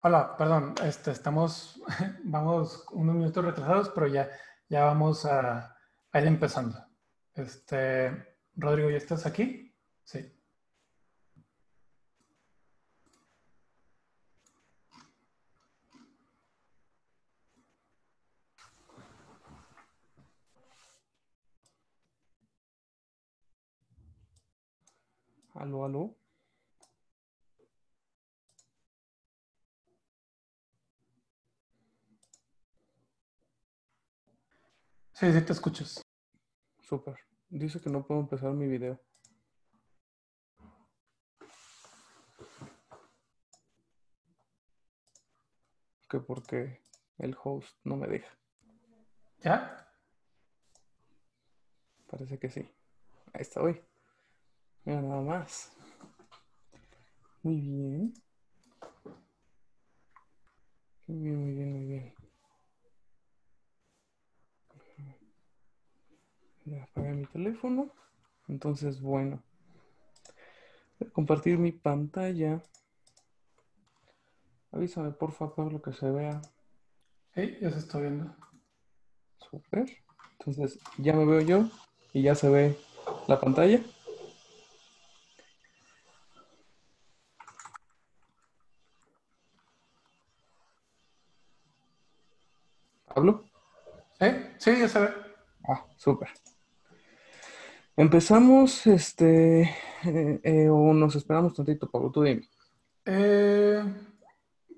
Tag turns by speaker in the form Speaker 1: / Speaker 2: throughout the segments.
Speaker 1: Hola, perdón, estamos, vamos unos minutos retrasados, pero ya vamos a ir empezando. Rodrigo, ¿ya estás aquí? Sí.
Speaker 2: Aló, aló.
Speaker 1: Sí, sí te escuchas.
Speaker 2: Súper. Dice que no puedo empezar mi video. Que porque el host no me deja.
Speaker 1: ¿Ya?
Speaker 2: Parece que sí. Ahí estoy. Mira nada más. Muy bien. Muy bien, muy bien, muy bien. Ya apagué mi teléfono. Entonces, bueno. Voy a compartir mi pantalla. Avísame, porfa, Pablo, que se vea.
Speaker 1: Sí, ya se está viendo.
Speaker 2: Súper. Entonces, ya me veo yo y ya se ve la pantalla. Pablo.
Speaker 1: Sí, sí, ya se ve.
Speaker 2: Ah, súper. Empezamos, o nos esperamos tantito, Pablo, tú dime.
Speaker 1: Eh,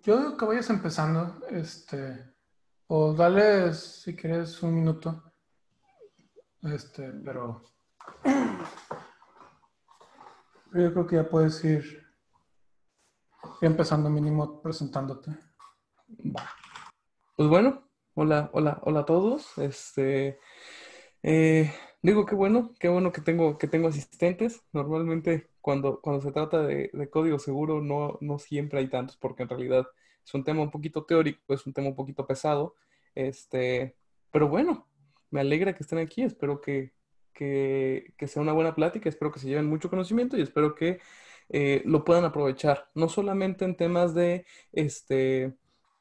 Speaker 1: yo digo que vayas empezando, o dale si quieres un minuto, pero yo creo que ya puedes ir empezando mínimo presentándote.
Speaker 2: Va. Pues bueno, hola, hola, hola a todos. Eh, Digo qué bueno que tengo asistentes. Normalmente cuando se trata de código seguro no siempre hay tantos, porque en realidad es un tema un poquito teórico, es un tema un poquito pesado. Este, pero bueno, me alegra que estén aquí. Espero que sea una buena plática, espero que se lleven mucho conocimiento y espero que lo puedan aprovechar, no solamente en temas de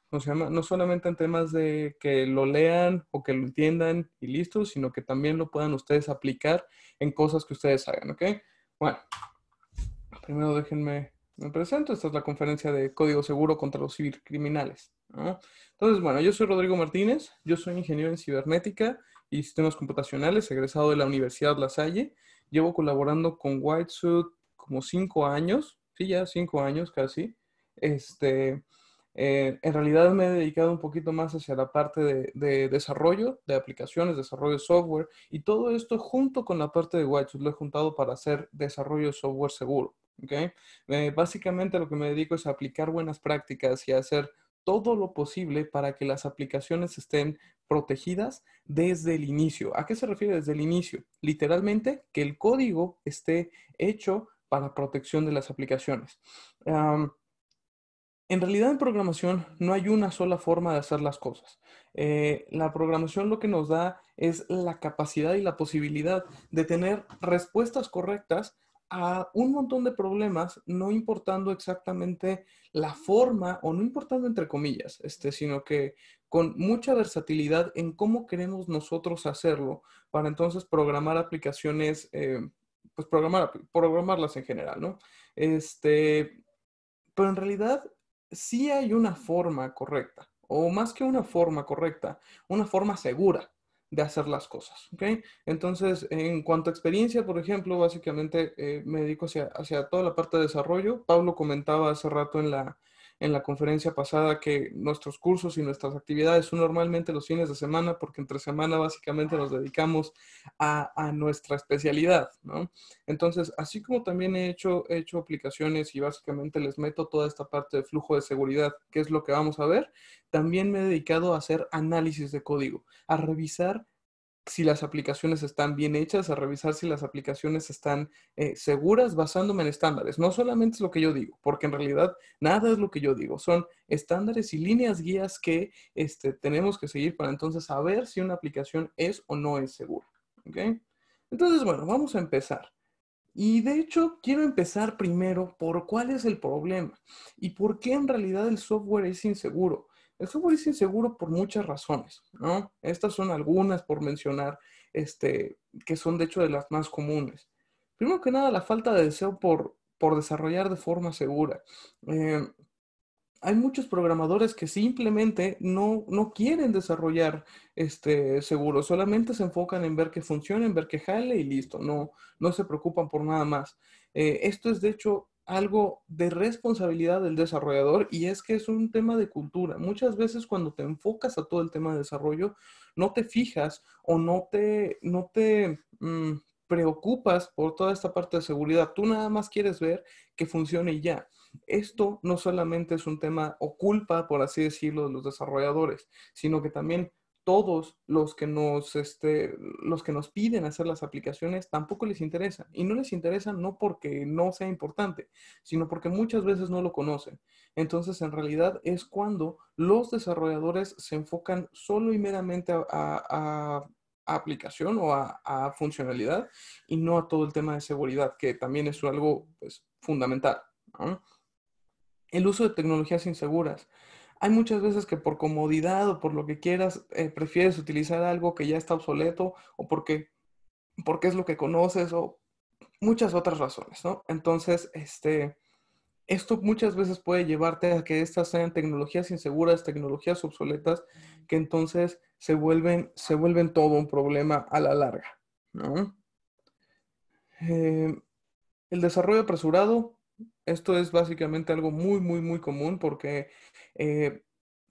Speaker 2: ¿cómo se llama? No solamente en temas de que lo lean o que lo entiendan y listo, sino que también lo puedan ustedes aplicar en cosas que ustedes hagan, ¿ok? Bueno, primero me presento. Esta es la conferencia de Código Seguro contra los cibercriminales, ¿no? Entonces, bueno, yo soy Rodrigo Martínez, yo soy ingeniero en cibernética y sistemas computacionales, egresado de la Universidad La Salle. Llevo colaborando con Whitesuit como 5 años, sí, ya 5 años casi. Este, en realidad me he dedicado un poquito más hacia la parte de desarrollo de aplicaciones, desarrollo de software y todo esto junto con la parte de Whitesuit lo he juntado para hacer desarrollo de software seguro. ¿Ok? Básicamente lo que me dedico es a aplicar buenas prácticas y a hacer todo lo posible para que las aplicaciones estén protegidas desde el inicio. ¿A qué se refiere desde el inicio? Literalmente que el código esté hecho para protección de las aplicaciones. Am, en realidad en programación no hay una sola forma de hacer las cosas. La programación lo que nos da es la capacidad y la posibilidad de tener respuestas correctas a un montón de problemas, no importando exactamente la forma o no importando entre comillas, sino que con mucha versatilidad en cómo queremos nosotros hacerlo para entonces programar aplicaciones, pues programarlas en general, ¿no? Pero en realidad sí hay una forma correcta, o más que una forma correcta, una forma segura de hacer las cosas, ¿ok? Entonces, en cuanto a experiencia, por ejemplo, básicamente me dedico hacia toda la parte de desarrollo. Pablo comentaba hace rato en la conferencia pasada que nuestros cursos y nuestras actividades son normalmente los fines de semana, porque entre semana básicamente nos dedicamos a nuestra especialidad, ¿no? Entonces, así como también he hecho aplicaciones y básicamente les meto toda esta parte de flujo de seguridad, que es lo que vamos a ver, también me he dedicado a hacer análisis de código, a revisar si las aplicaciones están bien hechas, a revisar si las aplicaciones están seguras basándome en estándares. No solamente es lo que yo digo, porque en realidad nada es lo que yo digo, son estándares y líneas guías que tenemos que seguir para entonces saber si una aplicación es o no es segura. ¿Ok? Entonces, bueno, vamos a empezar. Y de hecho, quiero empezar primero por cuál es el problema y por qué en realidad el software es inseguro. El software es inseguro por muchas razones, ¿no? Estas son algunas por mencionar, que son de hecho de las más comunes. Primero que nada, la falta de deseo por desarrollar de forma segura. Eh, Hay muchos programadores que simplemente no quieren desarrollar seguro, solamente se enfocan en ver que funcione, en ver que jale y listo, no se preocupan por nada más. Esto es de hecho algo de responsabilidad del desarrollador y es que es un tema de cultura. Muchas veces cuando te enfocas a todo el tema de desarrollo, no te fijas o no te preocupas por toda esta parte de seguridad. Tú nada más quieres ver que funcione y ya. Esto no solamente es un tema o culpa, por así decirlo, de los desarrolladores, sino que también todos los que nos piden hacer las aplicaciones tampoco les interesa. Y no les interesa no porque no sea importante, sino porque muchas veces no lo conocen. Entonces, en realidad es cuando los desarrolladores se enfocan solo y meramente a aplicación o a funcionalidad y no a todo el tema de seguridad, que también es algo pues, fundamental, ¿no? El uso de tecnologías inseguras. Hay muchas veces que por comodidad o por lo que quieras, prefieres utilizar algo que ya está obsoleto o porque es lo que conoces o muchas otras razones, ¿no? Entonces, esto muchas veces puede llevarte a que estas sean tecnologías inseguras, tecnologías obsoletas, que entonces se vuelven todo un problema a la larga, ¿no? Eh, el desarrollo apresurado, esto es básicamente algo muy, muy, muy común porque eh,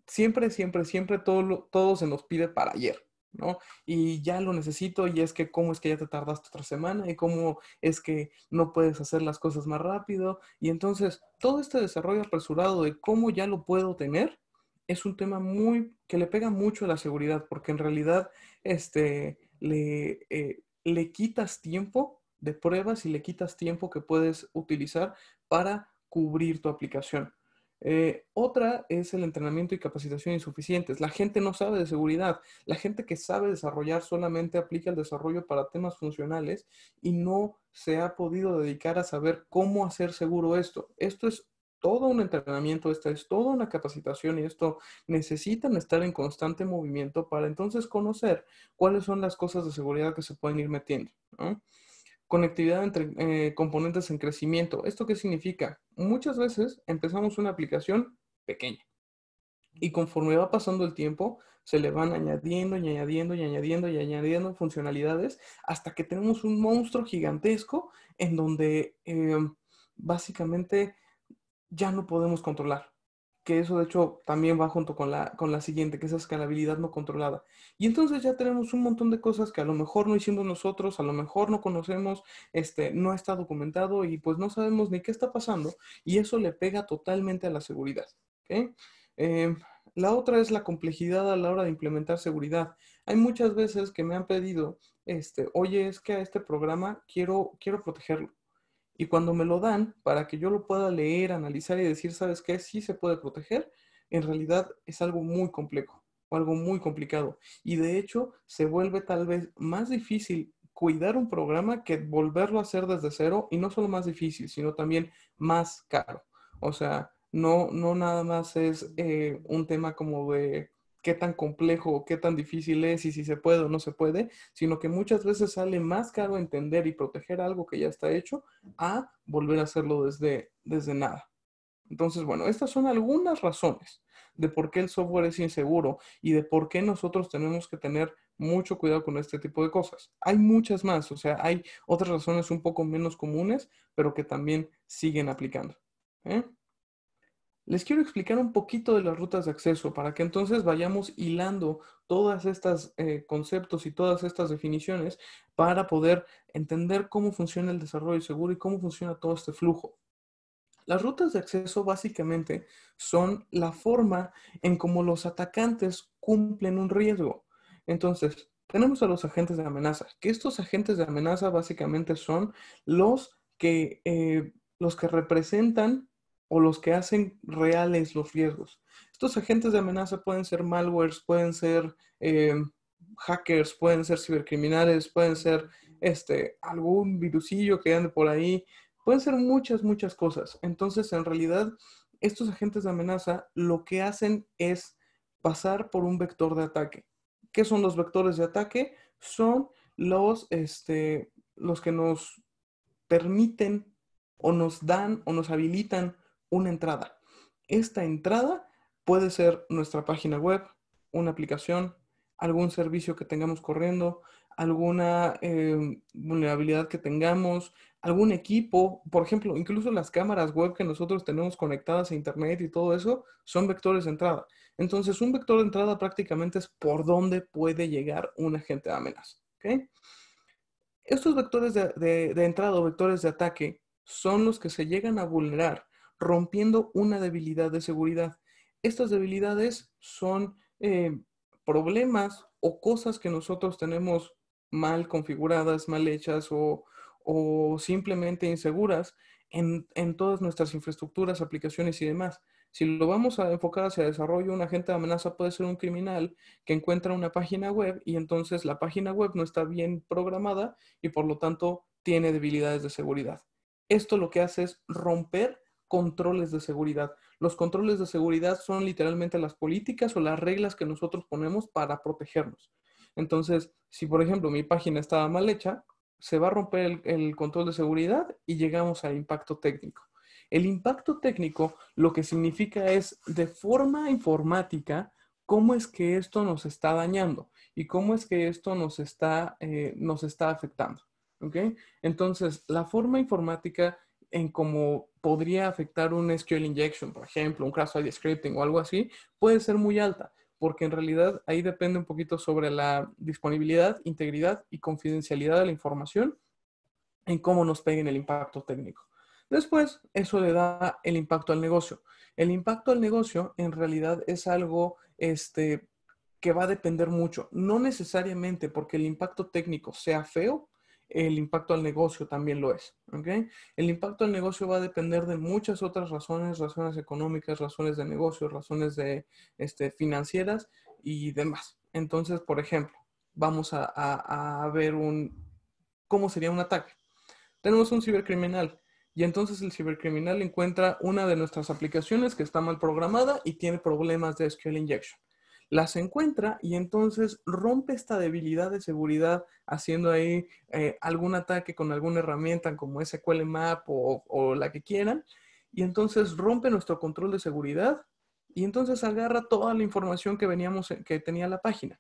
Speaker 2: siempre todo se nos pide para ayer, ¿no? Y ya lo necesito y es que cómo es que ya te tardaste otra semana y cómo es que no puedes hacer las cosas más rápido. Y entonces todo este desarrollo apresurado de cómo ya lo puedo tener es un tema que le pega mucho a la seguridad porque en realidad le quitas tiempo de pruebas y le quitas tiempo que puedes utilizar para cubrir tu aplicación. Otra es el entrenamiento y capacitación insuficientes. La gente no sabe de seguridad. La gente que sabe desarrollar solamente aplica el desarrollo para temas funcionales y no se ha podido dedicar a saber cómo hacer seguro esto. Esto es todo un entrenamiento, esta es toda una capacitación y esto necesitan estar en constante movimiento para entonces conocer cuáles son las cosas de seguridad que se pueden ir metiendo, ¿no? Conectividad entre componentes en crecimiento. ¿Esto qué significa? Muchas veces empezamos una aplicación pequeña y conforme va pasando el tiempo, se le van añadiendo y añadiendo y añadiendo y añadiendo funcionalidades hasta que tenemos un monstruo gigantesco en donde básicamente ya no podemos controlar. Que eso de hecho también va junto con la siguiente, que es escalabilidad no controlada. Y entonces ya tenemos un montón de cosas que a lo mejor no hicimos nosotros, a lo mejor no conocemos, no está documentado y pues no sabemos ni qué está pasando. Y eso le pega totalmente a la seguridad. ¿Ok? Eh, la otra es la complejidad a la hora de implementar seguridad. Hay muchas veces que me han pedido, oye, es que a este programa quiero protegerlo. Y cuando me lo dan, para que yo lo pueda leer, analizar y decir, ¿sabes qué? Sí se puede proteger, en realidad es algo muy complejo o algo muy complicado. Y de hecho, se vuelve tal vez más difícil cuidar un programa que volverlo a hacer desde cero y no solo más difícil, sino también más caro. O sea, no nada más es un tema como de qué tan complejo o qué tan difícil es y si se puede o no se puede, sino que muchas veces sale más caro entender y proteger algo que ya está hecho a volver a hacerlo desde nada. Entonces, bueno, estas son algunas razones de por qué el software es inseguro y de por qué nosotros tenemos que tener mucho cuidado con este tipo de cosas. Hay muchas más, o sea, hay otras razones un poco menos comunes, pero que también siguen aplicando. ¿Eh? Les quiero explicar un poquito de las rutas de acceso para que entonces vayamos hilando todas estas conceptos y todas estas definiciones para poder entender cómo funciona el desarrollo seguro y cómo funciona todo este flujo. Las rutas de acceso básicamente son la forma en cómo los atacantes cumplen un riesgo. Entonces, tenemos a los agentes de amenaza, que estos agentes de amenaza básicamente son los que representan o los que hacen reales los riesgos. Estos agentes de amenaza pueden ser malwares, pueden ser hackers, pueden ser cibercriminales, pueden ser algún virusillo que ande por ahí. Pueden ser muchas, muchas cosas. Entonces, en realidad, estos agentes de amenaza lo que hacen es pasar por un vector de ataque. ¿Qué son los vectores de ataque? Son los que nos permiten o nos dan o nos habilitan una entrada. Esta entrada puede ser nuestra página web, una aplicación, algún servicio que tengamos corriendo, alguna vulnerabilidad que tengamos, algún equipo, por ejemplo, incluso las cámaras web que nosotros tenemos conectadas a internet y todo eso son vectores de entrada. Entonces, un vector de entrada prácticamente es por dónde puede llegar un agente de amenaza. ¿Ok? Estos vectores de entrada o vectores de ataque son los que se llegan a vulnerar rompiendo una debilidad de seguridad. Estas debilidades son problemas o cosas que nosotros tenemos mal configuradas, mal hechas o simplemente inseguras en todas nuestras infraestructuras, aplicaciones y demás. Si lo vamos a enfocar hacia desarrollo, un agente de amenaza puede ser un criminal que encuentra una página web y entonces la página web no está bien programada y por lo tanto tiene debilidades de seguridad. Esto lo que hace es romper controles de seguridad. Los controles de seguridad son literalmente las políticas o las reglas que nosotros ponemos para protegernos. Entonces, si por ejemplo mi página estaba mal hecha, se va a romper el control de seguridad y llegamos al impacto técnico. El impacto técnico lo que significa es de forma informática cómo es que esto nos está dañando y cómo es que esto nos está afectando. ¿Ok? Entonces, la forma informática en cómo podría afectar un SQL injection, por ejemplo, un cross-site scripting o algo así, puede ser muy alta, porque en realidad ahí depende un poquito sobre la disponibilidad, integridad y confidencialidad de la información en cómo nos peguen el impacto técnico. Después, eso le da el impacto al negocio. El impacto al negocio en realidad es algo que va a depender mucho. No necesariamente porque el impacto técnico sea feo, el impacto al negocio también lo es. ¿Okay? El impacto al negocio va a depender de muchas otras razones, razones económicas, razones de negocio, razones financieras y demás. Entonces, por ejemplo, vamos a ver cómo sería un ataque. Tenemos un cibercriminal y entonces el cibercriminal encuentra una de nuestras aplicaciones que está mal programada y tiene problemas de SQL injection. Las encuentra y entonces rompe esta debilidad de seguridad haciendo ahí algún ataque con alguna herramienta como SQL Map o la que quieran y entonces rompe nuestro control de seguridad y entonces agarra toda la información que tenía la página.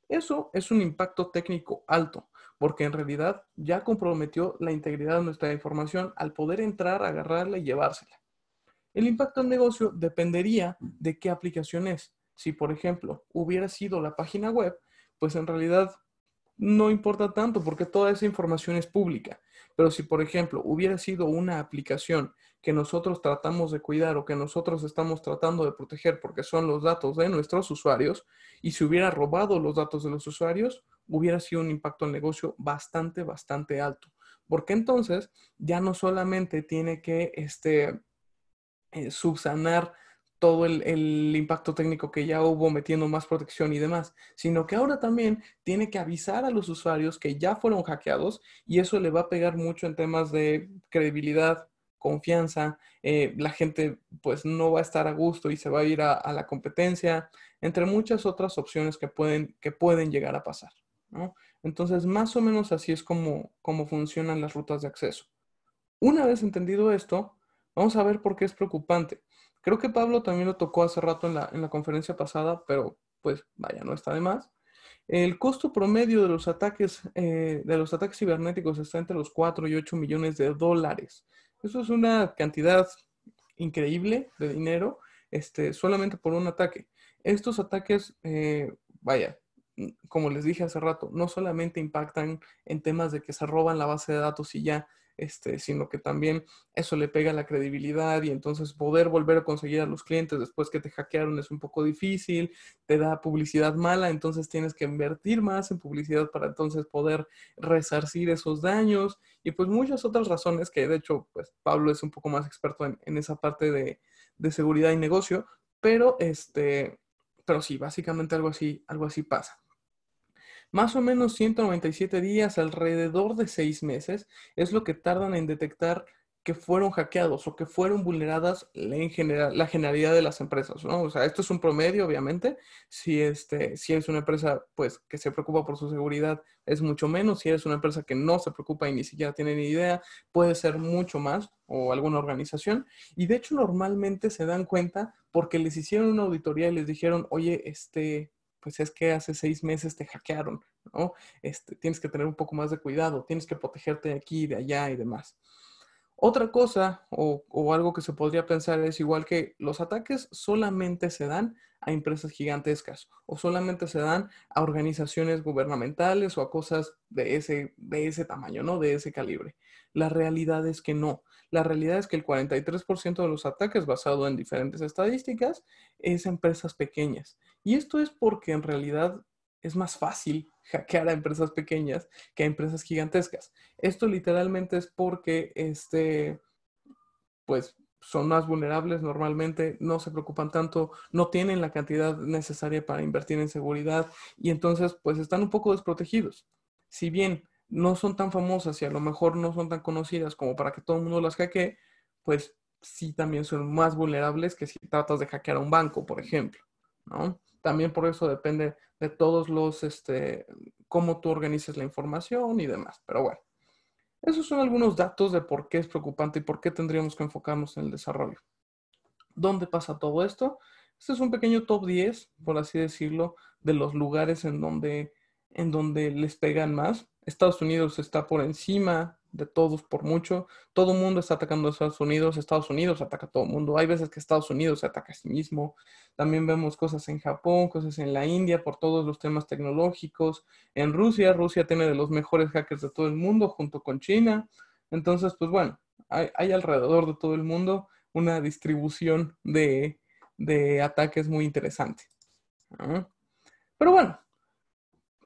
Speaker 2: Eso es un impacto técnico alto, porque en realidad ya comprometió la integridad de nuestra información al poder entrar, agarrarla y llevársela. El impacto en negocio dependería de qué aplicación es. Si, por ejemplo, hubiera sido la página web, pues en realidad no importa tanto porque toda esa información es pública. Pero si, por ejemplo, hubiera sido una aplicación que nosotros tratamos de cuidar o que nosotros estamos tratando de proteger porque son los datos de nuestros usuarios, y si hubiera robado los datos de los usuarios, hubiera sido un impacto al negocio bastante, bastante alto. Porque entonces ya no solamente tiene que subsanar todo el impacto técnico que ya hubo metiendo más protección y demás, sino que ahora también tiene que avisar a los usuarios que ya fueron hackeados y eso le va a pegar mucho en temas de credibilidad, confianza, la gente pues no va a estar a gusto y se va a ir a la competencia, entre muchas otras opciones que pueden llegar a pasar, ¿no? Entonces, más o menos así es como funcionan las rutas de acceso. Una vez entendido esto, vamos a ver por qué es preocupante. Creo que Pablo también lo tocó hace rato en la conferencia pasada, pero pues vaya, no está de más. El costo promedio de los ataques cibernéticos está entre los 4 y 8 millones de dólares. Eso es una cantidad increíble de dinero, solamente por un ataque. Estos ataques, vaya, como les dije hace rato, no solamente impactan en temas de que se roban la base de datos y ya, sino que también eso le pega la credibilidad y entonces poder volver a conseguir a los clientes después que te hackearon es un poco difícil, te da publicidad mala, entonces tienes que invertir más en publicidad para entonces poder resarcir esos daños y pues muchas otras razones que de hecho pues Pablo es un poco más experto en esa parte de seguridad y negocio, pero pero sí, básicamente algo así pasa. Más o menos 197 días, alrededor de 6 meses, es lo que tardan en detectar que fueron hackeados o que fueron vulneradas en general, la generalidad de las empresas, ¿no? O sea, esto es un promedio, obviamente. Si es una empresa, pues, que se preocupa por su seguridad, es mucho menos. Si eres una empresa que no se preocupa y ni siquiera tiene ni idea, puede ser mucho más, o alguna organización. Y de hecho, normalmente se dan cuenta porque les hicieron una auditoría y les dijeron, oye, pues es que hace 6 meses te hackearon, ¿no? Tienes que tener un poco más de cuidado, tienes que protegerte de aquí, de allá y demás. Otra cosa o algo que se podría pensar es igual que los ataques solamente se dan a empresas gigantescas o solamente se dan a organizaciones gubernamentales o a cosas de ese tamaño, ¿no? De ese calibre. La realidad es que no. La realidad es que el 43% de los ataques, basado en diferentes estadísticas, es a empresas pequeñas. Y esto es porque en realidad es más fácil hackear a empresas pequeñas que a empresas gigantescas. Esto literalmente es porque pues son más vulnerables normalmente, no se preocupan tanto, no tienen la cantidad necesaria para invertir en seguridad y entonces pues están un poco desprotegidos. Si bien no son tan famosas y a lo mejor no son tan conocidas como para que todo el mundo las hackee, pues sí también son más vulnerables que si tratas de hackear a un banco, por ejemplo, ¿no? También por eso depende de todos cómo tú organizas la información y demás, pero bueno. Esos son algunos datos de por qué es preocupante y por qué tendríamos que enfocarnos en el desarrollo. ¿Dónde pasa todo esto? Este es un pequeño top 10, por así decirlo, de los lugares en donde les pegan más. Estados Unidos está por encima de todos por mucho. Todo el mundo está atacando a Estados Unidos ataca a todo el mundo. Hay veces que Estados Unidos se ataca a sí mismo. También vemos cosas en Japón, cosas en la India por todos los temas tecnológicos. En Rusia tiene de los mejores hackers de todo el mundo junto con China. Entonces, pues bueno, hay alrededor de todo el mundo una distribución de ataques muy interesante, ¿no? Pero bueno,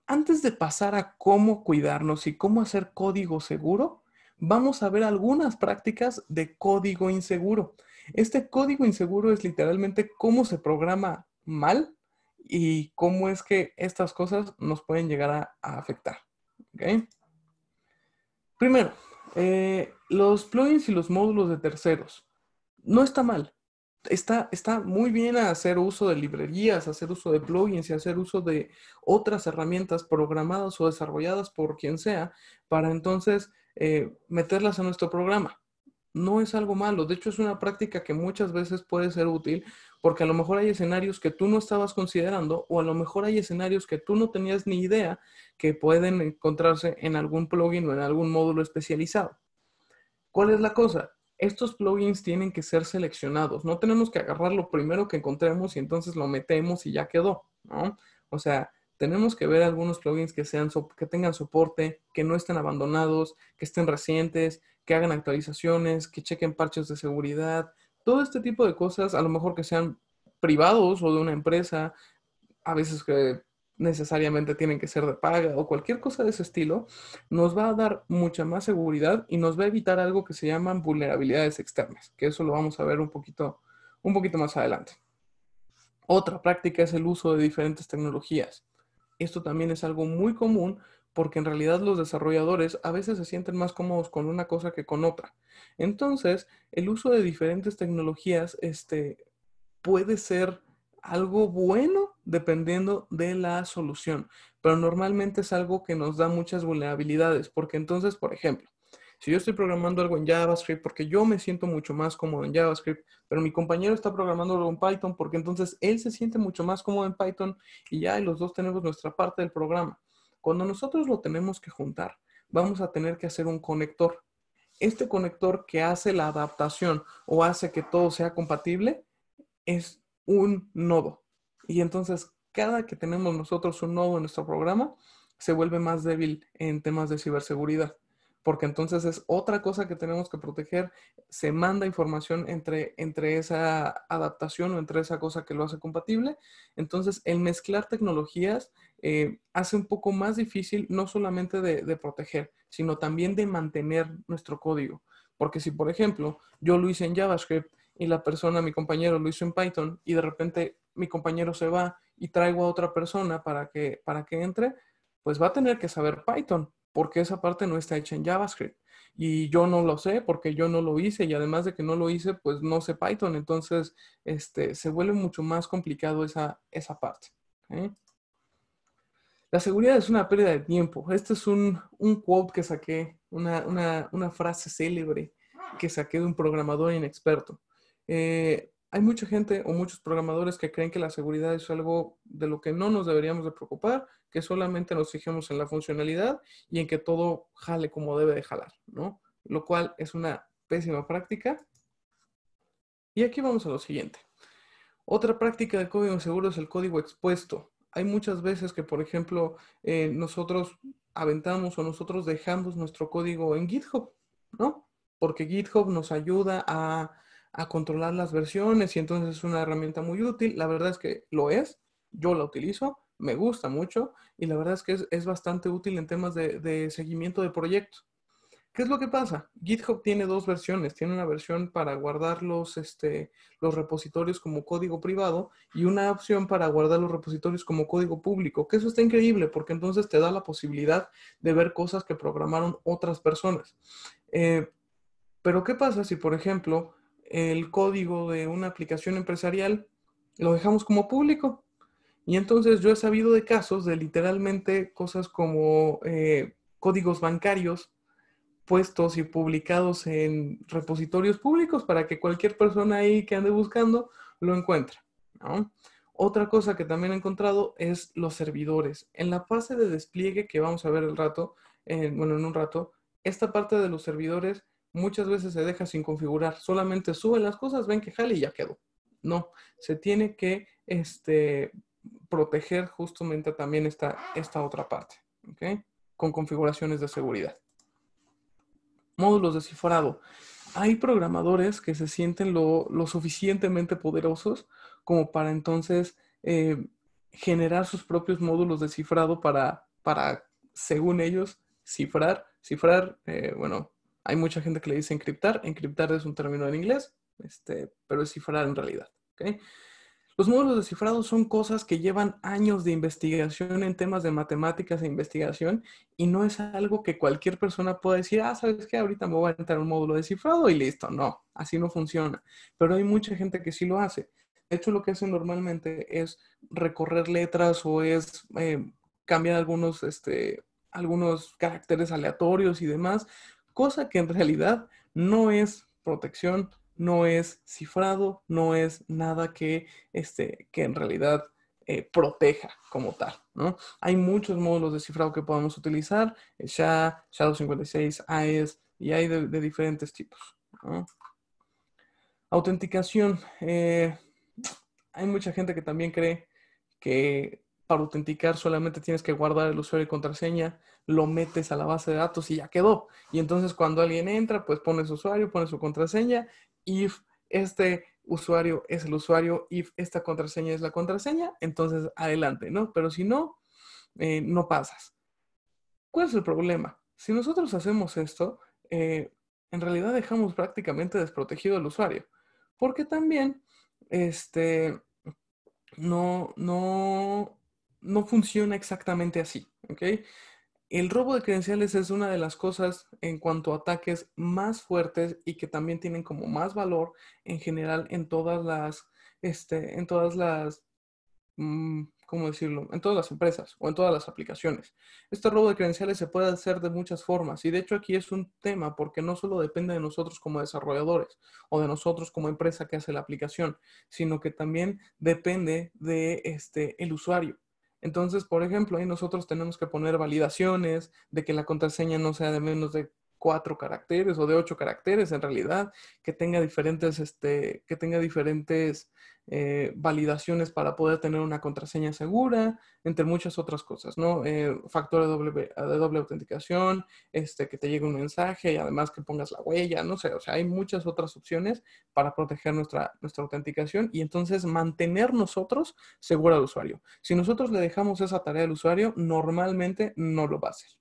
Speaker 2: antes de pasar a cómo cuidarnos y cómo hacer código seguro, vamos a ver algunas prácticas de código inseguro. Este código inseguro es literalmente cómo se programa mal y cómo es que estas cosas nos pueden llegar a afectar. ¿Okay? Primero, los plugins y los módulos de terceros. No está mal. Está muy bien a hacer uso de librerías, hacer uso de plugins y hacer uso de otras herramientas programadas o desarrolladas por quien sea para entonces meterlas en nuestro programa. No es algo malo, de hecho es una práctica que muchas veces puede ser útil porque a lo mejor hay escenarios que tú no estabas considerando o a lo mejor hay escenarios que tú no tenías ni idea que pueden encontrarse en algún plugin o en algún módulo especializado. ¿Cuál es la cosa? Estos plugins tienen que ser seleccionados. No tenemos que agarrar lo primero que encontremos y entonces lo metemos y ya quedó, ¿no? O sea, tenemos que ver algunos plugins que tengan soporte, que no estén abandonados, que estén recientes, que hagan actualizaciones, que chequen parches de seguridad, todo este tipo de cosas, a lo mejor que sean privados o de una empresa, a veces que necesariamente tienen que ser de paga o cualquier cosa de ese estilo, nos va a dar mucha más seguridad y nos va a evitar algo que se llaman vulnerabilidades externas, que eso lo vamos a ver un poquito más adelante. Otra práctica es el uso de diferentes tecnologías. Esto también es algo muy común porque en realidad los desarrolladores a veces se sienten más cómodos con una cosa que con otra. Entonces, el uso de diferentes tecnologías, puede ser algo bueno dependiendo de la solución, pero normalmente es algo que nos da muchas vulnerabilidades, porque entonces, por ejemplo, si yo estoy programando algo en JavaScript porque yo me siento mucho más cómodo en JavaScript, pero mi compañero está programando algo en Python porque entonces él se siente mucho más cómodo en Python y ya y los dos tenemos nuestra parte del programa. Cuando nosotros lo tenemos que juntar, vamos a tener que hacer un conector. Este conector que hace la adaptación o hace que todo sea compatible es un nodo. Y entonces, cada que tenemos nosotros un nodo en nuestro programa, se vuelve más débil en temas de ciberseguridad. Porque entonces es otra cosa que tenemos que proteger. Se manda información entre esa adaptación o entre esa cosa que lo hace compatible. Entonces, el mezclar tecnologías hace un poco más difícil no solamente de proteger, sino también de mantener nuestro código. Porque si, por ejemplo, yo lo hice en JavaScript y la persona, mi compañero, lo hizo en Python y de repente mi compañero se va y traigo a otra persona para que entre, pues va a tener que saber Python, porque esa parte no está hecha en JavaScript. Y yo no lo sé porque yo no lo hice y además de que no lo hice, pues no sé Python. Entonces, se vuelve mucho más complicado esa parte. ¿Ok? La seguridad es una pérdida de tiempo. Este es un quote que saqué, una frase célebre que saqué de un programador inexperto. Hay mucha gente o muchos programadores que creen que la seguridad es algo de lo que no nos deberíamos de preocupar, que solamente nos fijemos en la funcionalidad y en que todo jale como debe de jalar, ¿no? Lo cual es una pésima práctica. Y aquí vamos a lo siguiente. Otra práctica de código inseguro es el código expuesto. Hay muchas veces que, por ejemplo, nosotros aventamos o nosotros dejamos nuestro código en GitHub, ¿no? Porque GitHub nos ayuda a controlar las versiones y entonces es una herramienta muy útil. La verdad es que lo es, yo la utilizo, me gusta mucho y la verdad es que es bastante útil en temas de seguimiento de proyectos. ¿Qué es lo que pasa? GitHub tiene dos versiones. Tiene una versión para guardar los repositorios como código privado y una opción para guardar los repositorios como código público, que eso está increíble porque entonces te da la posibilidad de ver cosas que programaron otras personas. Pero ¿qué pasa si, por ejemplo, el código de una aplicación empresarial lo dejamos como público? Y entonces yo he sabido de casos de literalmente cosas como códigos bancarios puestos y publicados en repositorios públicos para que cualquier persona ahí que ande buscando lo encuentre, ¿no? Otra cosa que también he encontrado es los servidores. En la fase de despliegue que vamos a ver en un rato, esta parte de los servidores muchas veces se deja sin configurar. Solamente suben las cosas, ven que jale y ya quedó. No, se tiene que proteger justamente también esta otra parte, ¿ok? Con configuraciones de seguridad. Módulos de cifrado. Hay programadores que se sienten lo suficientemente poderosos como para entonces generar sus propios módulos de cifrado para según ellos, cifrar. Cifrar, bueno, hay mucha gente que le dice encriptar. Encriptar es un término en inglés, pero es cifrar en realidad. ¿Okay? Los módulos de cifrado son cosas que llevan años de investigación en temas de matemáticas e investigación y no es algo que cualquier persona pueda decir, ¿sabes qué? Ahorita me voy a entrar un módulo de cifrado y listo. No, así no funciona. Pero hay mucha gente que sí lo hace. De hecho, lo que hacen normalmente es recorrer letras o es cambiar algunos caracteres aleatorios y demás, cosa que en realidad no es protección, no es cifrado, no es nada que en realidad proteja como tal, ¿no? Hay muchos módulos de cifrado que podemos utilizar, SHA, SHA-256, AES, y hay de diferentes tipos, ¿no? Autenticación. Hay mucha gente que también cree que para autenticar solamente tienes que guardar el usuario y contraseña, lo metes a la base de datos y ya quedó. Y entonces cuando alguien entra, pues pone su usuario, pone su contraseña, if este usuario es el usuario, if esta contraseña es la contraseña, entonces adelante, ¿no? Pero si no, no pasas. ¿Cuál es el problema? Si nosotros hacemos esto, en realidad dejamos prácticamente desprotegido al usuario, porque también este, no, no, no funciona exactamente así, ¿ok? El robo de credenciales es una de las cosas en cuanto a ataques más fuertes y que también tienen como más valor en general en todas las ¿cómo decirlo? En todas las empresas o en todas las aplicaciones. Este robo de credenciales se puede hacer de muchas formas y de hecho aquí es un tema porque no solo depende de nosotros como desarrolladores o de nosotros como empresa que hace la aplicación, sino que también depende de el usuario. Entonces, por ejemplo, ahí nosotros tenemos que poner validaciones de que la contraseña no sea de menos de 4 caracteres o de 8 caracteres en realidad, que tenga diferentes validaciones para poder tener una contraseña segura, entre muchas otras cosas, ¿no? Factor de doble autenticación, que te llegue un mensaje y además que pongas la huella, no sé, o sea, hay muchas otras opciones para proteger nuestra autenticación y entonces mantener nosotros seguro al usuario. Si nosotros le dejamos esa tarea al usuario, normalmente no lo va a hacer.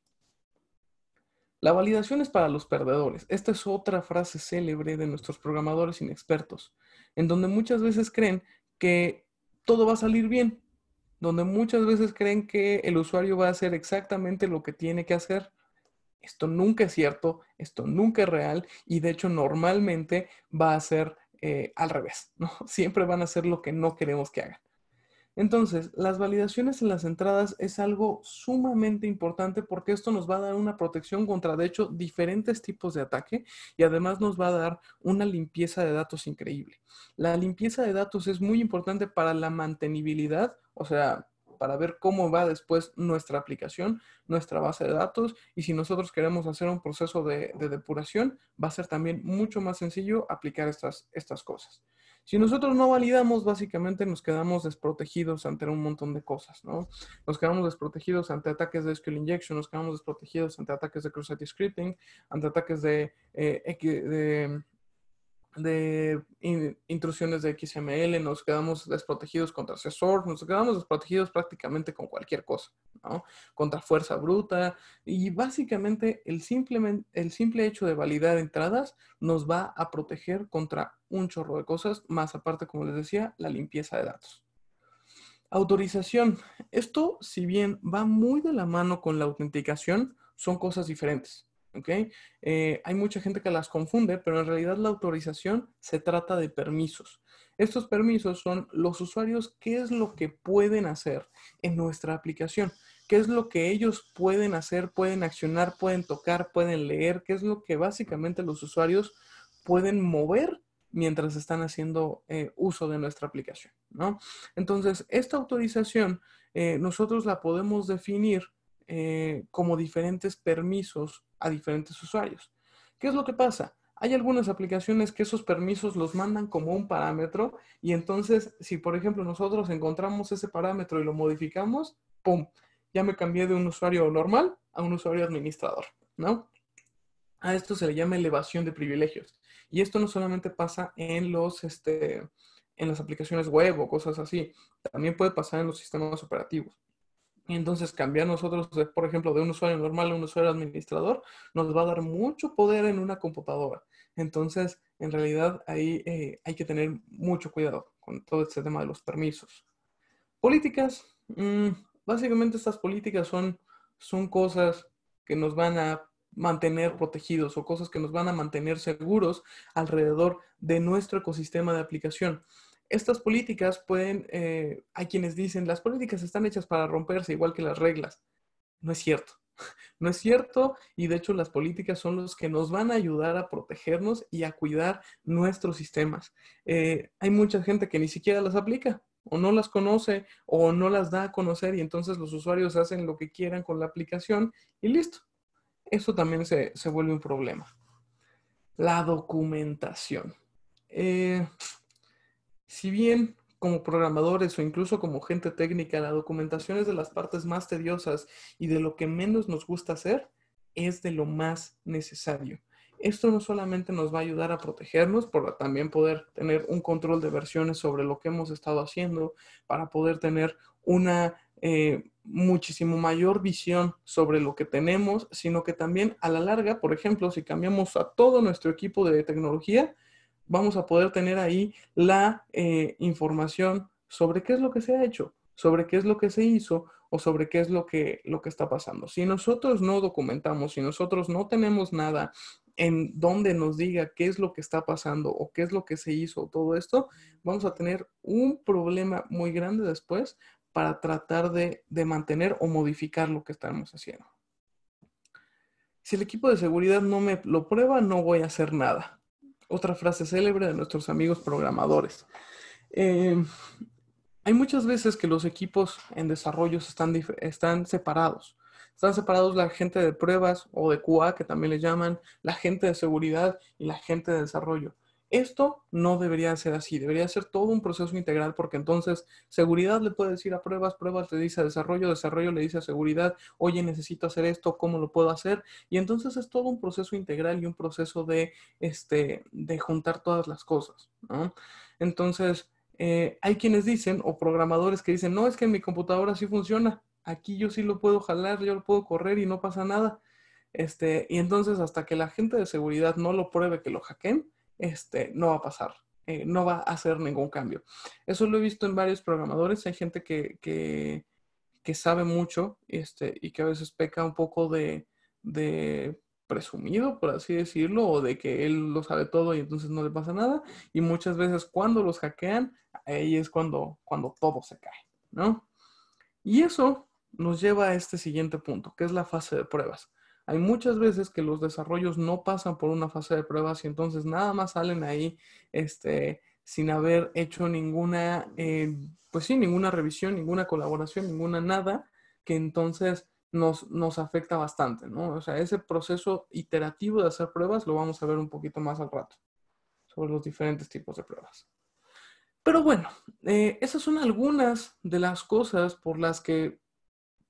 Speaker 2: La validación es para los perdedores. Esta es otra frase célebre de nuestros programadores inexpertos, en donde muchas veces creen que todo va a salir bien. donde muchas veces creen que el usuario va a hacer exactamente lo que tiene que hacer. Esto nunca es cierto, esto nunca es real y de hecho normalmente va a ser al revés, ¿no? Siempre van a hacer lo que no queremos que hagan. Entonces, las validaciones en las entradas es algo sumamente importante porque esto nos va a dar una protección contra, de hecho, diferentes tipos de ataque y además nos va a dar una limpieza de datos increíble. La limpieza de datos es muy importante para la mantenibilidad, o sea, para ver cómo va después nuestra aplicación, nuestra base de datos y si nosotros queremos hacer un proceso de depuración, va a ser también mucho más sencillo aplicar estas cosas. Si nosotros no validamos, básicamente nos quedamos desprotegidos ante un montón de cosas, ¿no? Nos quedamos desprotegidos ante ataques de SQL injection, nos quedamos desprotegidos ante ataques de cross-site scripting, ante ataques de intrusiones de XML, nos quedamos desprotegidos contra CSOR, nos quedamos desprotegidos prácticamente con cualquier cosa, ¿no? Contra fuerza bruta y básicamente el simple hecho de validar entradas nos va a proteger contra un chorro de cosas, más aparte, como les decía, la limpieza de datos. Autorización. Esto, si bien va muy de la mano con la autenticación, son cosas diferentes. ¿Ok? Hay mucha gente que las confunde, pero en realidad la autorización se trata de permisos. Estos permisos son los usuarios, qué es lo que pueden hacer en nuestra aplicación, qué es lo que ellos pueden hacer, pueden accionar, pueden tocar, pueden leer, qué es lo que básicamente los usuarios pueden mover mientras están haciendo uso de nuestra aplicación, ¿no? Entonces, esta autorización nosotros la podemos definir como diferentes permisos a diferentes usuarios. ¿Qué es lo que pasa? Hay algunas aplicaciones que esos permisos los mandan como un parámetro y entonces si por ejemplo nosotros encontramos ese parámetro y lo modificamos, ¡pum! Ya me cambié de un usuario normal a un usuario administrador, ¿no? A esto se le llama elevación de privilegios. Y esto no solamente pasa en en las aplicaciones web o cosas así, también puede pasar en los sistemas operativos. Y entonces cambiar nosotros, por ejemplo, de un usuario normal a un usuario administrador, nos va a dar mucho poder en una computadora. Entonces, en realidad, ahí hay que tener mucho cuidado con todo este tema de los permisos. Políticas, básicamente estas políticas son cosas que nos van a mantener protegidos o cosas que nos van a mantener seguros alrededor de nuestro ecosistema de aplicación. Estas políticas pueden, hay quienes dicen, las políticas están hechas para romperse igual que las reglas. No es cierto. No es cierto y de hecho las políticas son los que nos van a ayudar a protegernos y a cuidar nuestros sistemas. Hay mucha gente que ni siquiera las aplica o no las conoce o no las da a conocer y entonces los usuarios hacen lo que quieran con la aplicación y listo. Eso también se vuelve un problema. La documentación. Si bien como programadores o incluso como gente técnica, la documentación es de las partes más tediosas y de lo que menos nos gusta hacer, es de lo más necesario. Esto no solamente nos va a ayudar a protegernos, para también poder tener un control de versiones sobre lo que hemos estado haciendo, para poder tener una muchísimo mayor visión sobre lo que tenemos, sino que también a la larga, por ejemplo, si cambiamos a todo nuestro equipo de tecnología, vamos a poder tener ahí la información sobre qué es lo que se ha hecho, sobre qué es lo que se hizo o sobre qué es lo que está pasando. Si nosotros no documentamos, si nosotros no tenemos nada en donde nos diga qué es lo que está pasando o qué es lo que se hizo, todo esto, vamos a tener un problema muy grande después para tratar de mantener o modificar lo que estamos haciendo. Si el equipo de seguridad no me lo prueba, no voy a hacer nada. Otra frase célebre de nuestros amigos programadores. Hay muchas veces que los equipos en desarrollo están separados. Están separados la gente de pruebas o de QA, que también le llaman, la gente de seguridad y la gente de desarrollo. Esto no debería ser así, debería ser todo un proceso integral porque entonces seguridad le puede decir a pruebas, pruebas le dice a desarrollo, desarrollo le dice a seguridad, oye, necesito hacer esto, ¿cómo lo puedo hacer? Y entonces es todo un proceso integral y un proceso de juntar todas las cosas, ¿no? Entonces, hay quienes dicen, o programadores que dicen, no, es que en mi computadora sí funciona, aquí yo sí lo puedo jalar, yo lo puedo correr y no pasa nada. Y entonces hasta que la gente de seguridad no lo pruebe que lo hackeen, no va a pasar. no va a hacer ningún cambio. Eso lo he visto en varios programadores. Hay gente que sabe mucho y que a veces peca un poco de presumido, por así decirlo, o de que él lo sabe todo y entonces no le pasa nada. Y muchas veces cuando los hackean, ahí es cuando todo se cae, ¿no? Y eso nos lleva a este siguiente punto, que es la fase de pruebas. Hay muchas veces que los desarrollos no pasan por una fase de pruebas y entonces nada más salen ahí sin haber hecho ninguna, pues sí, ninguna revisión, ninguna colaboración, ninguna nada, que entonces nos afecta bastante, ¿no? O sea, ese proceso iterativo de hacer pruebas lo vamos a ver un poquito más al rato, sobre los diferentes tipos de pruebas. Pero bueno, esas son algunas de las cosas por las que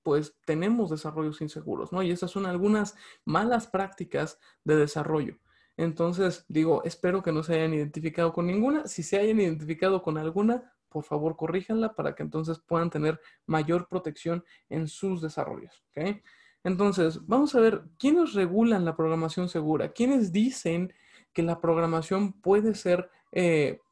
Speaker 2: pues tenemos desarrollos inseguros, ¿no? Y esas son algunas malas prácticas de desarrollo. Entonces, digo, espero que no se hayan identificado con ninguna. Si se hayan identificado con alguna, por favor, corríjanla para que entonces puedan tener mayor protección en sus desarrollos, ¿ok? Entonces, vamos a ver quiénes regulan la programación segura, quiénes dicen que la programación puede ser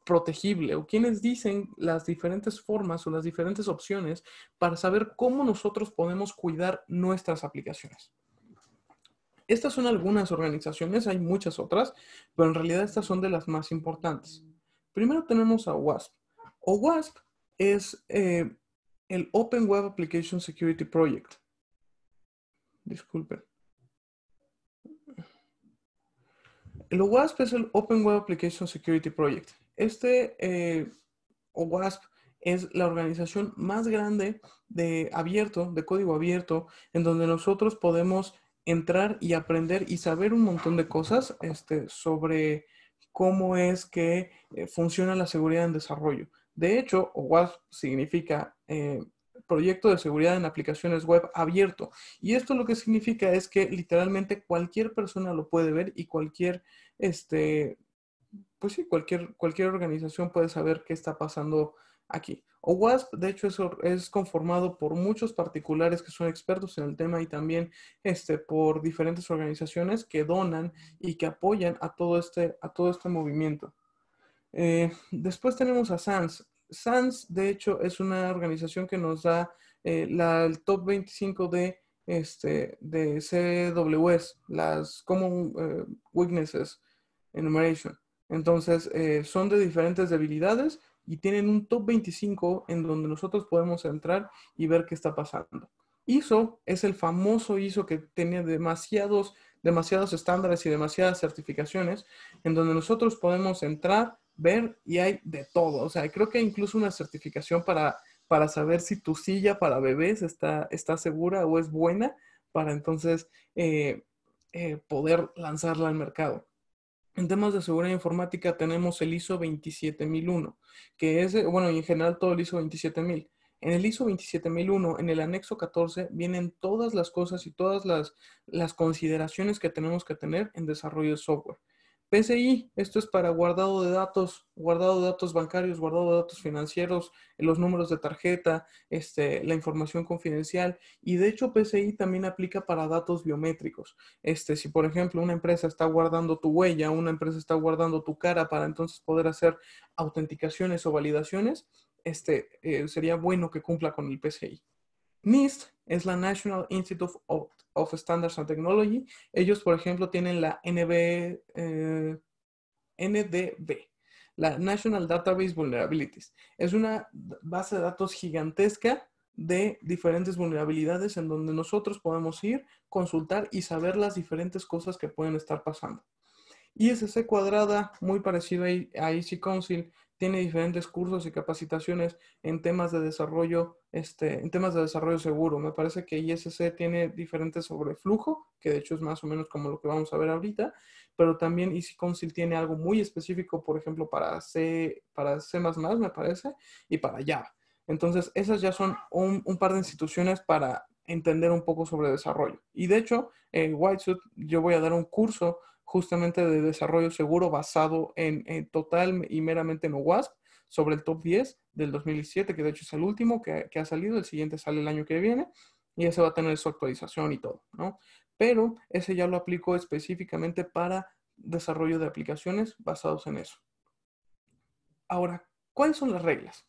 Speaker 2: protegible o quienes dicen las diferentes formas o las diferentes opciones para saber cómo nosotros podemos cuidar nuestras aplicaciones. Estas son algunas organizaciones, hay muchas otras, pero en realidad estas son de las más importantes. Primero tenemos a OWASP. OWASP es el Open Web Application Security Project. Disculpen. El OWASP es el Open Web Application Security Project. OWASP es la organización más grande de código abierto, en donde nosotros podemos entrar y aprender y saber un montón de cosas sobre cómo es que funciona la seguridad en desarrollo. De hecho, OWASP significa Proyecto de Seguridad en Aplicaciones Web Abierto. Y esto lo que significa es que literalmente cualquier persona lo puede ver y pues sí, cualquier organización puede saber qué está pasando aquí. OWASP, de hecho, es conformado por muchos particulares que son expertos en el tema y también por diferentes organizaciones que donan y que apoyan a todo este movimiento. Después tenemos a SANS. SANS, de hecho, es una organización que nos da el top 25 de CWS, las Common Weaknesses Enumeration. Entonces, son de diferentes debilidades y tienen un top 25 en donde nosotros podemos entrar y ver qué está pasando. ISO es el famoso ISO que tiene demasiados estándares y demasiadas certificaciones en donde nosotros podemos entrar, ver y hay de todo. O sea, creo que hay incluso una certificación para saber si tu silla para bebés está segura o es buena para entonces poder lanzarla al mercado. En temas de seguridad informática tenemos el ISO 27001, que es, bueno, y en general todo el ISO 27000. En el ISO 27001, en el anexo 14, vienen todas las cosas y todas las consideraciones que tenemos que tener en desarrollo de software. PCI, esto es para guardado de datos bancarios, guardado de datos financieros, los números de tarjeta, la información confidencial. Y de hecho PCI también aplica para datos biométricos. Si por ejemplo una empresa está guardando tu huella, una empresa está guardando tu cara para entonces poder hacer autenticaciones o validaciones, sería bueno que cumpla con el PCI. NIST es la National Institute of Standards and Technology. Ellos, por ejemplo, tienen la NDB, la National Database Vulnerabilities. Es una base de datos gigantesca de diferentes vulnerabilidades en donde nosotros podemos ir, consultar y saber las diferentes cosas que pueden estar pasando. ISC Cuadrada, muy parecido a Easy Council, tiene diferentes cursos y capacitaciones en temas de desarrollo, seguro. Me parece que ISC tiene diferentes sobre flujo, que de hecho es más o menos como lo que vamos a ver ahorita, pero también Easy Council tiene algo muy específico, por ejemplo, para C++, me parece, y para Java. Entonces, esas ya son un par de instituciones para entender un poco sobre desarrollo. Y de hecho, en Whitesuit yo voy a dar un curso justamente de desarrollo seguro basado en total y meramente en OWASP sobre el top 10 del 2017, que de hecho es el último que ha salido, el siguiente sale el año que viene y ese va a tener su actualización y todo, ¿no? Pero ese ya lo aplico específicamente para desarrollo de aplicaciones basados en eso. Ahora, ¿cuáles son las reglas?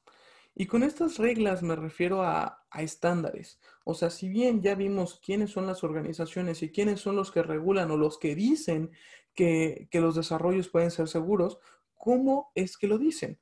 Speaker 2: Y con estas reglas me refiero a estándares. O sea, si bien ya vimos quiénes son las organizaciones y quiénes son los que regulan o los que dicen que los desarrollos pueden ser seguros, ¿cómo es que lo dicen?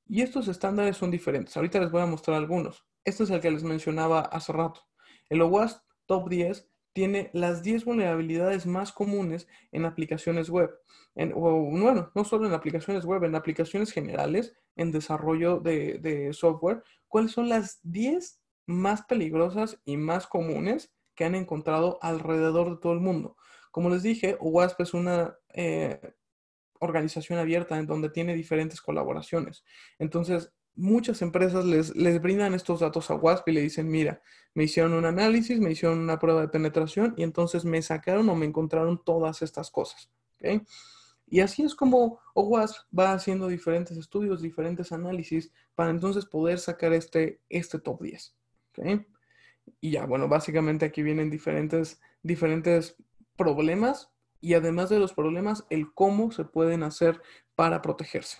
Speaker 2: Y estos estándares son diferentes. Ahorita les voy a mostrar algunos. Este es el que les mencionaba hace rato. El OWASP Top 10 tiene las 10 vulnerabilidades más comunes en aplicaciones web. Bueno, no solo en aplicaciones web, en aplicaciones generales, en desarrollo de software. ¿Cuáles son las 10 más peligrosas y más comunes que han encontrado alrededor de todo el mundo? Como les dije, OWASP es una organización abierta en donde tiene diferentes colaboraciones. Entonces, muchas empresas les brindan estos datos a WASP y le dicen, mira, me hicieron un análisis, me hicieron una prueba de penetración y entonces me sacaron o me encontraron todas estas cosas. ¿Okay? Y así es como OWASP va haciendo diferentes estudios, diferentes análisis para entonces poder sacar este top 10. ¿Okay? Y ya, bueno, básicamente aquí vienen diferentes problemas y además de los problemas, el cómo se pueden hacer para protegerse.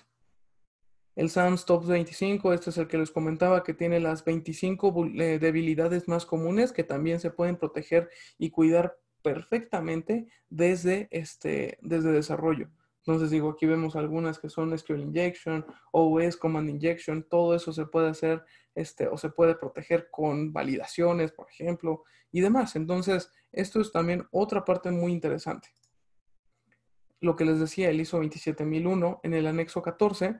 Speaker 2: El SANS Top 25, este es el que les comentaba, que tiene las 25 debilidades más comunes que también se pueden proteger y cuidar perfectamente desde desarrollo. Entonces digo, aquí vemos algunas que son SQL Injection, OS, Command Injection, todo eso se puede hacer o se puede proteger con validaciones, por ejemplo, y demás. Entonces, esto es también otra parte muy interesante. Lo que les decía, el ISO 27001 en el anexo 14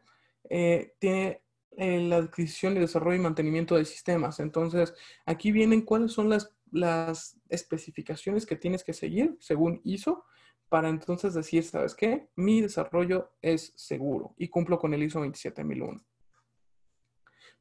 Speaker 2: tiene la adquisición y desarrollo y mantenimiento de sistemas. Entonces, aquí vienen cuáles son las especificaciones que tienes que seguir según ISO para entonces decir, ¿sabes qué? Mi desarrollo es seguro y cumplo con el ISO 27001.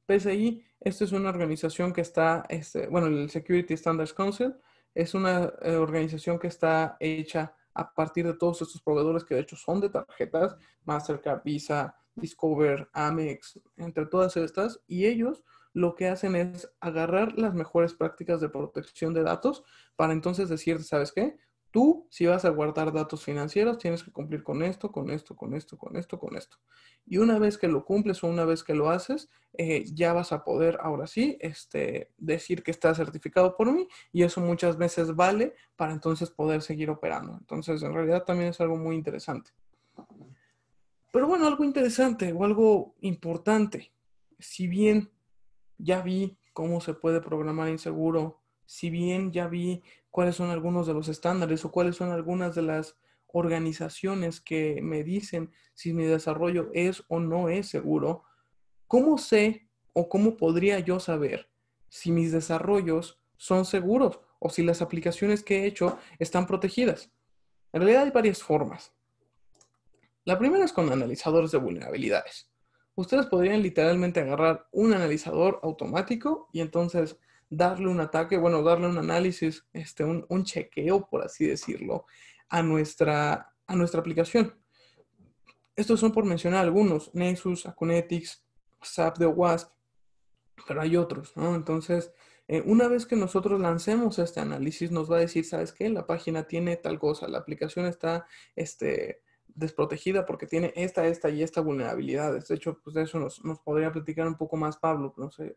Speaker 2: PSI, esta es una organización que está, bueno, el Security Standards Council es una organización que está hecha a partir de todos estos proveedores que de hecho son de tarjetas, Mastercard, Visa, Discover, Amex, entre todas estas, y ellos lo que hacen es agarrar las mejores prácticas de protección de datos para entonces decir, ¿sabes qué? Tú, si vas a guardar datos financieros, tienes que cumplir con esto, con esto, con esto, con esto, con esto. Y una vez que lo cumples o una vez que lo haces, ya vas a poder ahora sí decir que está certificado por mí y eso muchas veces vale para entonces poder seguir operando. Entonces, en realidad también es algo muy interesante. Pero bueno, algo interesante o algo importante, si bien ya vi cómo se puede programar inseguro, si bien ya vi cuáles son algunos de los estándares o cuáles son algunas de las organizaciones que me dicen si mi desarrollo es o no es seguro, ¿cómo sé o cómo podría yo saber si mis desarrollos son seguros o si las aplicaciones que he hecho están protegidas? En realidad hay varias formas. La primera es con analizadores de vulnerabilidades. Ustedes podrían literalmente agarrar un analizador automático y entonces darle un ataque, bueno, darle un análisis, un chequeo, por así decirlo, a nuestra aplicación. Estos son por mencionar algunos, Nexus, Akunetix, SAP de WASP, pero hay otros, ¿no? Entonces, una vez que nosotros lancemos este análisis, nos va a decir, ¿sabes qué? La página tiene tal cosa, la aplicación está desprotegida porque tiene esta y esta vulnerabilidades. De hecho, pues de eso nos podría platicar un poco más Pablo, no sé,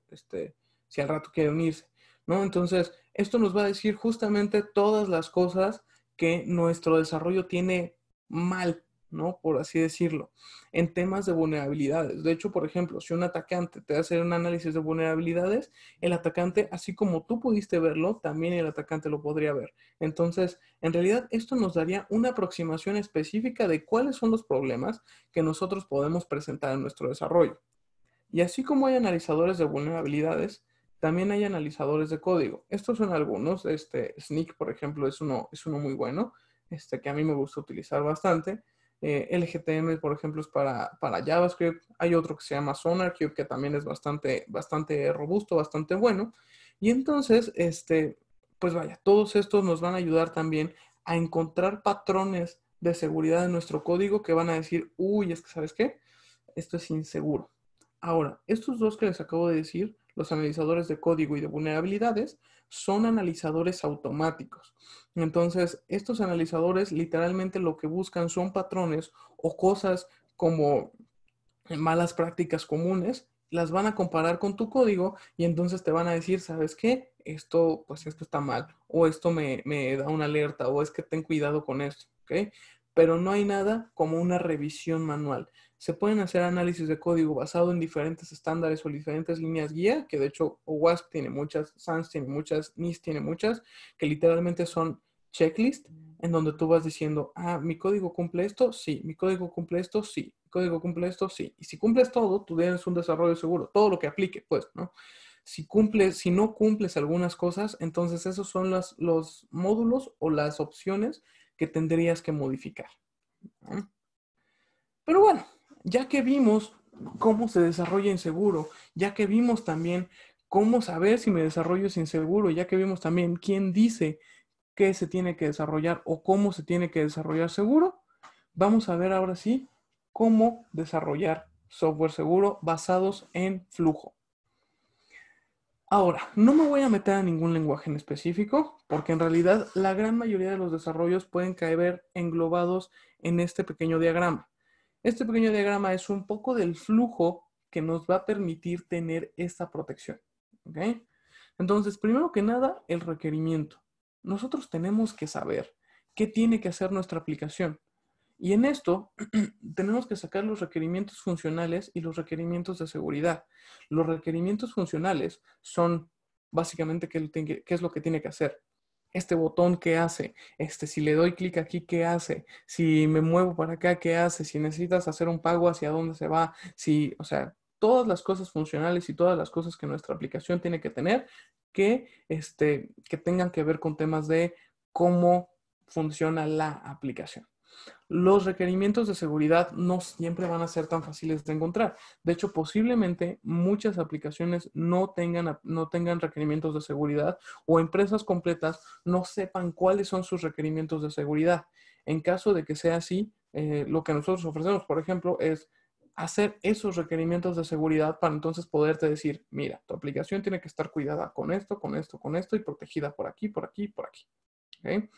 Speaker 2: si al rato quiere unirse, ¿no? Entonces, esto nos va a decir justamente todas las cosas que nuestro desarrollo tiene mal, ¿no? Por así decirlo, en temas de vulnerabilidades. De hecho, por ejemplo, si un atacante te hace un análisis de vulnerabilidades, el atacante, así como tú pudiste verlo, también el atacante lo podría ver. Entonces, en realidad, esto nos daría una aproximación específica de cuáles son los problemas que nosotros podemos presentar en nuestro desarrollo. Y así como hay analizadores de vulnerabilidades, también hay analizadores de código. Estos son algunos. Snyk, por ejemplo, es uno muy bueno, que a mí me gusta utilizar bastante. LGTM, por ejemplo, es para JavaScript. Hay otro que se llama SonarQube, que también es bastante robusto, bastante bueno. Y entonces, pues vaya, todos estos nos van a ayudar también a encontrar patrones de seguridad en nuestro código que van a decir, uy, es que, ¿sabes qué? Esto es inseguro. Ahora, estos dos que les acabo de decir, los analizadores de código y de vulnerabilidades, son analizadores automáticos. Entonces, estos analizadores literalmente lo que buscan son patrones o cosas como malas prácticas comunes, las van a comparar con tu código y entonces te van a decir, ¿sabes qué? Esto, pues esto está mal, o esto me da una alerta, o es que ten cuidado con esto, ¿ok? Pero no hay nada como una revisión manual. Se pueden hacer análisis de código basado en diferentes estándares o diferentes líneas guía, que de hecho OWASP tiene muchas, SANS tiene muchas, NIST tiene muchas, que literalmente son checklist en donde tú vas diciendo, ah, mi código cumple esto, sí, mi código cumple esto, sí, mi código cumple esto, sí. Y si cumples todo, tú tienes un desarrollo seguro, todo lo que aplique, pues, ¿no? Si no cumples algunas cosas, entonces esos son los módulos o las opciones que tendrías que modificar, ¿no? Pero bueno, ya que vimos cómo se desarrolla inseguro, ya que vimos también cómo saber si me desarrollo sin seguro, ya que vimos también quién dice qué se tiene que desarrollar o cómo se tiene que desarrollar seguro, vamos a ver ahora sí cómo desarrollar software seguro basados en flujo. Ahora, no me voy a meter a ningún lenguaje en específico, porque en realidad la gran mayoría de los desarrollos pueden caer englobados en este pequeño diagrama. Este pequeño diagrama es un poco del flujo que nos va a permitir tener esta protección. ¿Ok? Entonces, primero que nada, el requerimiento. Nosotros tenemos que saber qué tiene que hacer nuestra aplicación. Y en esto tenemos que sacar los requerimientos funcionales y los requerimientos de seguridad. Los requerimientos funcionales son básicamente qué es lo que tiene que hacer. Este botón, ¿qué hace? Si le doy clic aquí, ¿qué hace? Si me muevo para acá, ¿qué hace? Si necesitas hacer un pago, ¿hacia dónde se va? Si, o sea, todas las cosas funcionales y todas las cosas que nuestra aplicación tiene que tener que tengan que ver con temas de cómo funciona la aplicación. Los requerimientos de seguridad no siempre van a ser tan fáciles de encontrar. De hecho, posiblemente muchas aplicaciones no tengan requerimientos de seguridad o empresas completas no sepan cuáles son sus requerimientos de seguridad. En caso de que sea así, lo que nosotros ofrecemos, por ejemplo, es hacer esos requerimientos de seguridad para entonces poderte decir, mira, tu aplicación tiene que estar cuidada con esto, con esto, con esto y protegida por aquí, por aquí, por aquí. ¿Okay?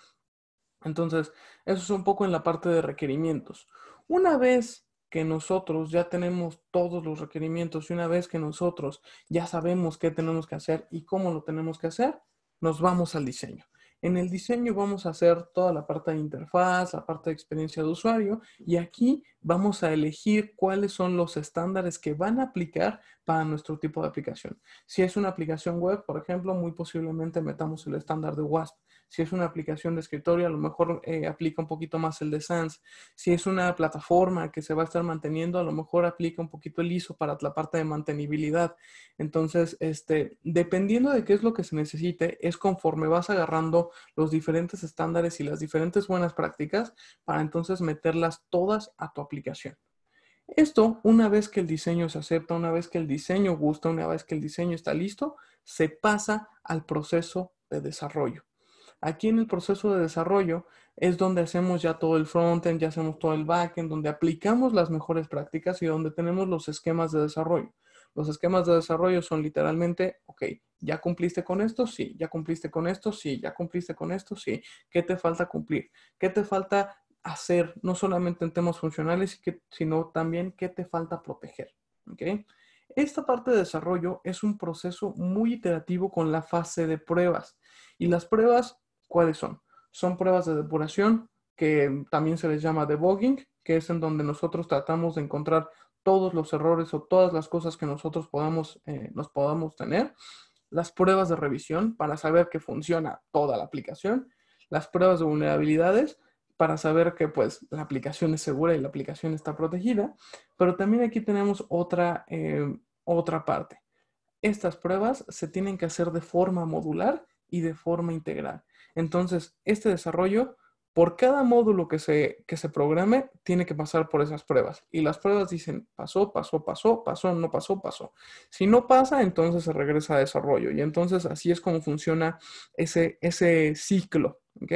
Speaker 2: Entonces, eso es un poco en la parte de requerimientos. Una vez que nosotros ya tenemos todos los requerimientos y una vez que nosotros ya sabemos qué tenemos que hacer y cómo lo tenemos que hacer, nos vamos al diseño. En el diseño vamos a hacer toda la parte de interfaz, la parte de experiencia de usuario y aquí vamos a elegir cuáles son los estándares que van a aplicar para nuestro tipo de aplicación. Si es una aplicación web, por ejemplo, muy posiblemente metamos el estándar de WASP. Si es una aplicación de escritorio, a lo mejor aplica un poquito más el de SANS. Si es una plataforma que se va a estar manteniendo, a lo mejor aplica un poquito el ISO para la parte de mantenibilidad. Entonces, dependiendo de qué es lo que se necesite, es conforme vas agarrando los diferentes estándares y las diferentes buenas prácticas para entonces meterlas todas a tu aplicación. Esto, una vez que el diseño se acepta, una vez que el diseño gusta, una vez que el diseño está listo, se pasa al proceso de desarrollo. Aquí en el proceso de desarrollo es donde hacemos ya todo el frontend, ya hacemos todo el backend, donde aplicamos las mejores prácticas y donde tenemos los esquemas de desarrollo. Los esquemas de desarrollo son literalmente, ok, ¿ya cumpliste con esto? Sí. ¿Ya cumpliste con esto? Sí. ¿Ya cumpliste con esto? Sí. ¿Qué te falta cumplir? ¿Qué te falta hacer? No solamente en temas funcionales, sino también qué te falta proteger. ¿Ok? Esta parte de desarrollo es un proceso muy iterativo con la fase de pruebas. Y las pruebas, ¿cuáles son? Son pruebas de depuración, que también se les llama debugging, que es en donde nosotros tratamos de encontrar todos los errores o todas las cosas que nosotros nos podamos tener. Las pruebas de revisión para saber que funciona toda la aplicación. Las pruebas de vulnerabilidades para saber que pues la aplicación es segura y la aplicación está protegida. Pero también aquí tenemos otra parte. Estas pruebas se tienen que hacer de forma modular y de forma integral. Entonces, este desarrollo, por cada módulo que se programe, tiene que pasar por esas pruebas. Y las pruebas dicen, pasó, pasó, pasó, pasó, no pasó, pasó. Si no pasa, entonces se regresa a desarrollo. Y entonces así es como funciona ese ciclo. ¿Ok?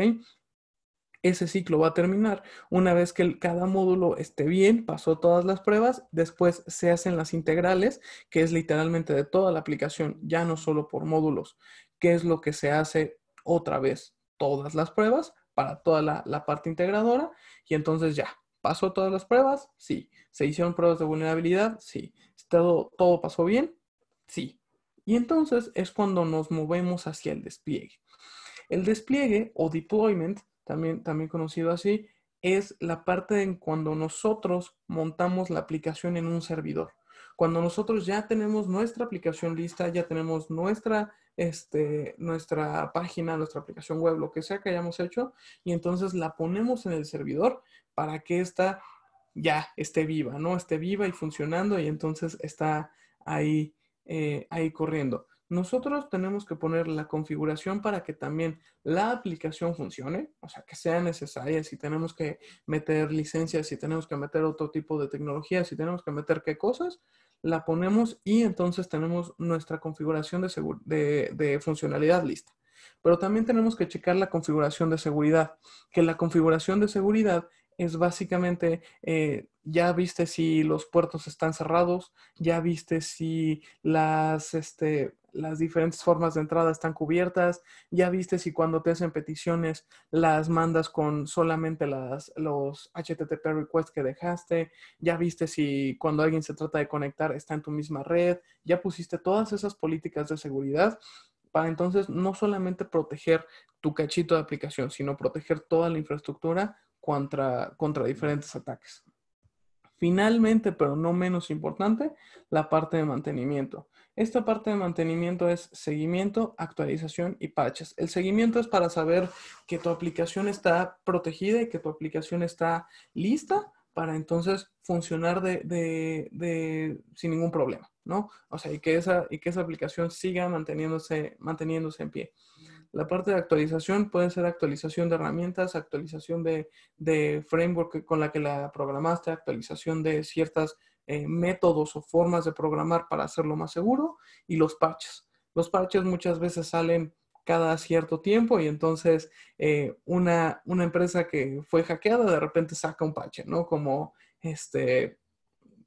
Speaker 2: Ese ciclo va a terminar una vez que cada módulo esté bien, pasó todas las pruebas, después se hacen las integrales, que es literalmente de toda la aplicación, ya no solo por módulos, que es lo que se hace otra vez, todas las pruebas para toda la parte integradora y entonces ya, ¿Pasó todas las pruebas? Sí. ¿Se hicieron pruebas de vulnerabilidad? Sí. ¿Todo pasó bien? Sí. Y entonces es cuando nos movemos hacia el despliegue. El despliegue o deployment, también conocido así, es la parte en cuando nosotros montamos la aplicación en un servidor. Cuando nosotros ya tenemos nuestra aplicación lista, ya tenemos nuestra página, nuestra aplicación web, lo que sea que hayamos hecho, y entonces la ponemos en el servidor para que ésta ya esté viva, ¿no? Esté viva y funcionando y entonces está ahí corriendo. Nosotros tenemos que poner la configuración para que también la aplicación funcione, o sea, que sea necesaria, si tenemos que meter licencias, si tenemos que meter otro tipo de tecnología, si tenemos que meter qué cosas, la ponemos y entonces tenemos nuestra configuración de funcionalidad lista. Pero también tenemos que checar la configuración de seguridad, que la configuración de seguridad es básicamente, ya viste si los puertos están cerrados, ya viste si las diferentes formas de entrada están cubiertas, ya viste si cuando te hacen peticiones las mandas con solamente los HTTP requests que dejaste, ya viste si cuando alguien se trata de conectar está en tu misma red, ya pusiste todas esas políticas de seguridad para entonces no solamente proteger tu cachito de aplicación, sino proteger toda la infraestructura contra diferentes ataques. Finalmente, pero no menos importante, la parte de mantenimiento. Esta parte de mantenimiento es seguimiento, actualización y patches. El seguimiento es para saber que tu aplicación está protegida y que tu aplicación está lista para entonces funcionar sin ningún problema, ¿no? O sea, y que esa aplicación siga manteniéndose en pie. La parte de actualización puede ser actualización de herramientas, actualización de framework con la que la programaste, actualización de ciertos métodos o formas de programar para hacerlo más seguro, y los parches. Los parches muchas veces salen cada cierto tiempo y entonces una empresa que fue hackeada de repente saca un parche, ¿no? Como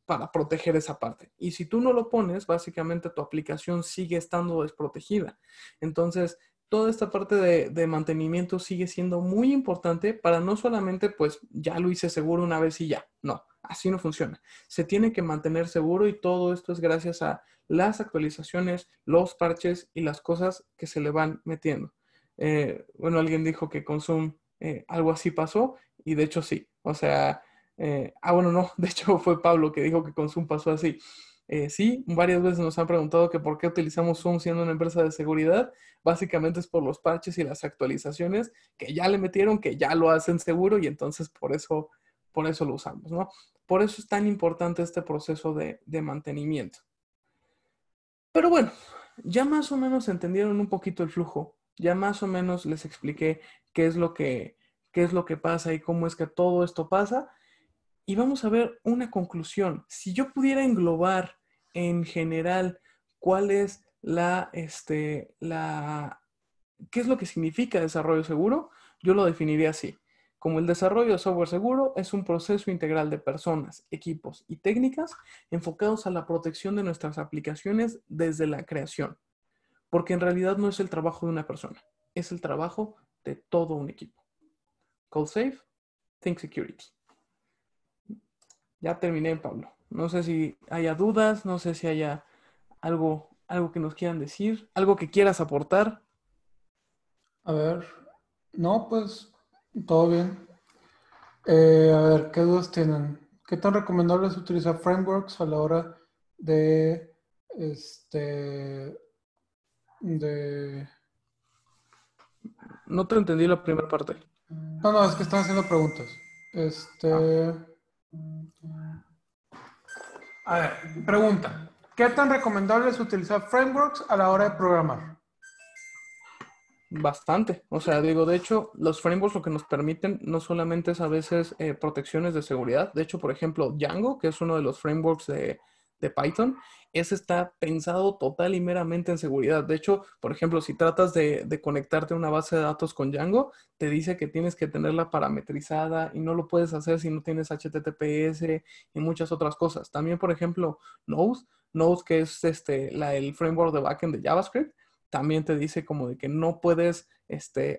Speaker 2: para proteger esa parte. Y si tú no lo pones, básicamente tu aplicación sigue estando desprotegida. Entonces, toda esta parte de mantenimiento sigue siendo muy importante para no solamente, pues, ya lo hice seguro una vez y ya. No, así no funciona. Se tiene que mantener seguro y todo esto es gracias a las actualizaciones, los parches y las cosas que se le van metiendo. Bueno, alguien dijo que con Zoom algo así pasó y de hecho sí. O sea, bueno, no, de hecho fue Pablo que dijo que con Zoom pasó así. Sí, varias veces nos han preguntado que por qué utilizamos Zoom siendo una empresa de seguridad. Básicamente es por los parches y las actualizaciones que ya le metieron, que ya lo hacen seguro y entonces por eso lo usamos, ¿no? Por eso es tan importante este proceso de mantenimiento. Pero bueno, ya más o menos entendieron un poquito el flujo, ya más o menos les expliqué qué es lo que pasa y cómo es que todo esto pasa. Y vamos a ver una conclusión. Si yo pudiera englobar en general cuál es qué es lo que significa desarrollo seguro, yo lo definiría así. Como el desarrollo de software seguro es un proceso integral de personas, equipos y técnicas enfocados a la protección de nuestras aplicaciones desde la creación. Porque en realidad no es el trabajo de una persona, es el trabajo de todo un equipo. Code Safe, Think Security. Ya terminé, Pablo. No sé si haya dudas, no sé si haya algo que nos quieran decir, algo que quieras aportar.
Speaker 1: A ver, no, pues todo bien. A ver, ¿qué dudas tienen? ¿Qué tan recomendable es utilizar frameworks a la hora de, este, de...
Speaker 2: No te entendí la primera parte.
Speaker 1: No, no, es que están haciendo preguntas.
Speaker 2: Ah,
Speaker 1: Este, a ver, pregunta. ¿Qué tan recomendable es utilizar frameworks a la hora de programar?
Speaker 2: bastante. O sea, digo, de hecho, los frameworks lo que nos permiten no solamente es a veces protecciones de seguridad. De hecho, por ejemplo, Django, que es uno de los frameworks de Python, ese está pensado total y meramente en seguridad. De hecho, por ejemplo, si tratas de conectarte a una base de datos con Django, te dice que tienes que tenerla parametrizada y no lo puedes hacer si no tienes HTTPS y muchas otras cosas. También, por ejemplo, Node, que es el framework de backend de JavaScript también te dice como de que no puedes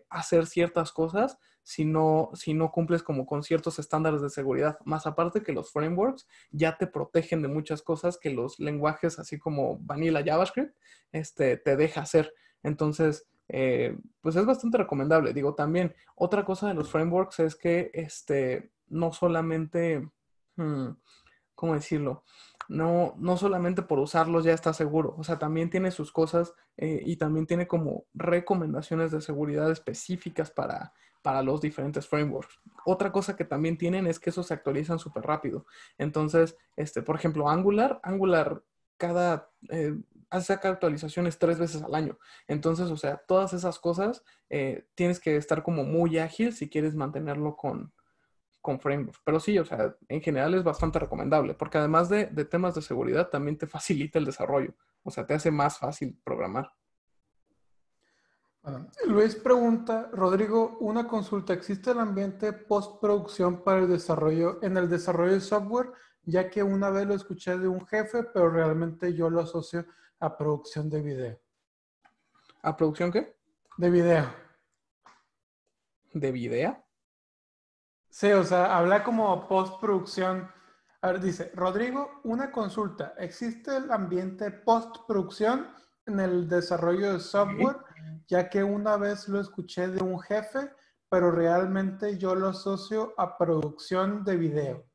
Speaker 2: hacer ciertas cosas si no cumples como con ciertos estándares de seguridad. Más aparte que los frameworks ya te protegen de muchas cosas que los lenguajes, así como Vanilla JavaScript, te deja hacer. Entonces, pues es bastante recomendable. Digo, también, otra cosa de los frameworks es que, no solamente, hmm, ¿cómo decirlo? No solamente por usarlos ya está seguro, o sea, también tiene sus cosas y también tiene como recomendaciones de seguridad específicas para los diferentes frameworks. Otra cosa que también tienen es que esos se actualizan súper rápido. Entonces, por ejemplo, Angular cada, saca actualizaciones 3 veces al año. Entonces, o sea, todas esas cosas tienes que estar como muy ágil si quieres mantenerlo con frameworks. Pero sí, o sea, en general es bastante recomendable, porque además de temas de seguridad, también te facilita el desarrollo. O sea, te hace más fácil programar.
Speaker 1: Luis pregunta, Rodrigo, una consulta, ¿existe el ambiente postproducción para el desarrollo, en el desarrollo de software? Ya que una vez lo escuché de un jefe, pero realmente yo lo asocio a producción de video.
Speaker 2: ¿A producción qué?
Speaker 1: De video.
Speaker 2: ¿De video?
Speaker 1: Sí, o sea, habla como postproducción. A ver, dice, Rodrigo, una consulta. ¿Existe el ambiente postproducción en el desarrollo de software?
Speaker 2: Sí.
Speaker 1: Ya que una vez lo escuché de un jefe, pero realmente yo lo asocio a producción de video.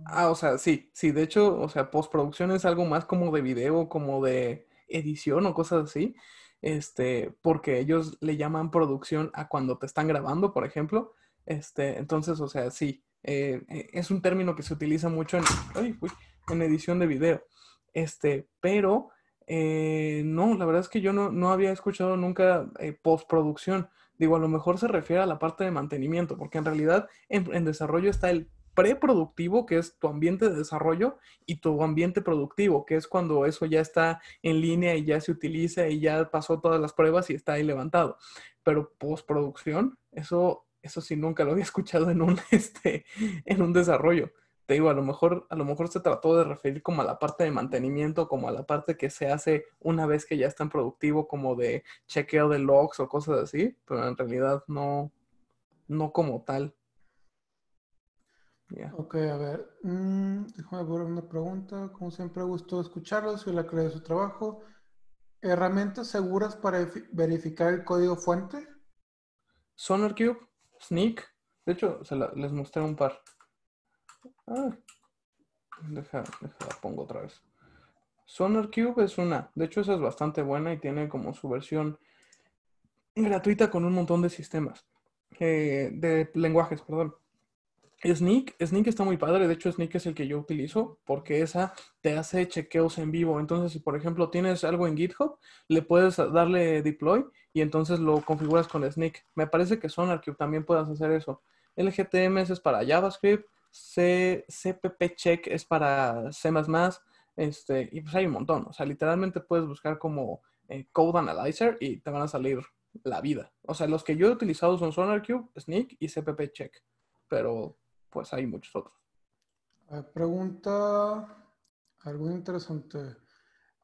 Speaker 2: Ah, o sea, sí, sí, de hecho, o sea, postproducción es algo más como de video, como de edición o cosas así, porque ellos le llaman producción a cuando te están grabando, por ejemplo, entonces, o sea, sí, es un término que se utiliza mucho ay, uy, en edición de video, pero, no, la verdad es que yo no había escuchado nunca postproducción, digo, a lo mejor se refiere a la parte de mantenimiento, porque en realidad en desarrollo está el preproductivo, que es tu ambiente de desarrollo, y tu ambiente productivo, que es cuando eso ya está en línea y ya se utiliza y ya pasó todas las pruebas y está ahí levantado. Pero postproducción, eso sí nunca lo había escuchado en un desarrollo. Te digo, a lo mejor se trató de referir como a la parte de mantenimiento, como a la parte que se hace una vez que ya está en productivo, como de chequeo de logs o cosas así, pero en realidad no como tal. Ya.
Speaker 1: Ok, a ver. Déjame ver una pregunta. Como siempre, gusto escucharlos y la calidad de su trabajo. ¿Herramientas seguras para verificar el código fuente?
Speaker 2: SonarCube, Sneak. De hecho, les mostré un par. Ah, la pongo otra vez. SonarCube es una. De hecho, esa es bastante buena y tiene como su versión gratuita con un montón de sistemas. De lenguajes, perdón. Sneak está muy padre, de hecho Sneak es el que yo utilizo porque esa te hace chequeos en vivo. Entonces, si por ejemplo tienes algo en GitHub, le puedes darle deploy y entonces lo configuras con Sneak. Me parece que SonarCube también puedas hacer eso. LGTMS es para JavaScript, CppCheck es para C++, y pues hay un montón. O sea, literalmente puedes buscar como Code Analyzer y te van a salir la vida. O sea, los que yo he utilizado son SonarCube, Sneak y CppCheck. Pero pues hay muchos otros.
Speaker 1: Pregunta algo interesante.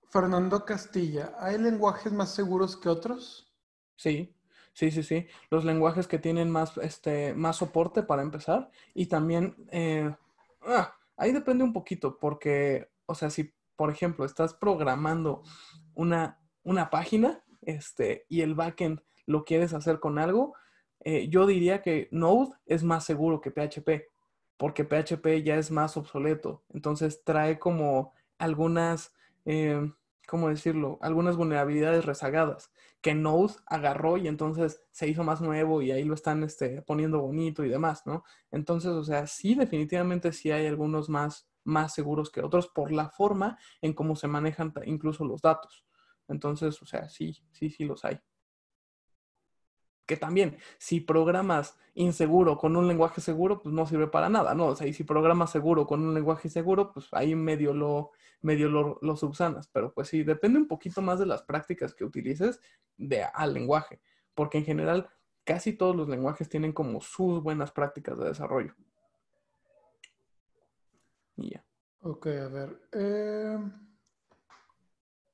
Speaker 1: Fernando Castilla, ¿hay lenguajes más seguros que otros?
Speaker 2: Sí, sí. Los lenguajes que tienen más soporte para empezar. Y también, ahí depende un poquito, porque, o sea, si, por ejemplo, estás programando una página, y el backend lo quieres hacer con algo, yo diría que Node es más seguro que PHP, porque PHP ya es más obsoleto. Entonces trae como algunas, ¿cómo decirlo? Algunas vulnerabilidades rezagadas que Node agarró y entonces se hizo más nuevo y ahí lo están poniendo bonito y demás, ¿no? Entonces, o sea, sí, definitivamente sí hay algunos más seguros que otros por la forma en cómo se manejan incluso los datos. Entonces, o sea, sí los hay. Que también, si programas inseguro con un lenguaje seguro, pues no sirve para nada, ¿no? O sea, y si programas seguro con un lenguaje seguro, pues ahí medio lo subsanas. Pero pues sí, depende un poquito más de las prácticas que utilices al lenguaje. Porque en general, casi todos los lenguajes tienen como sus buenas prácticas de desarrollo. Y ya.
Speaker 1: Ok, a ver.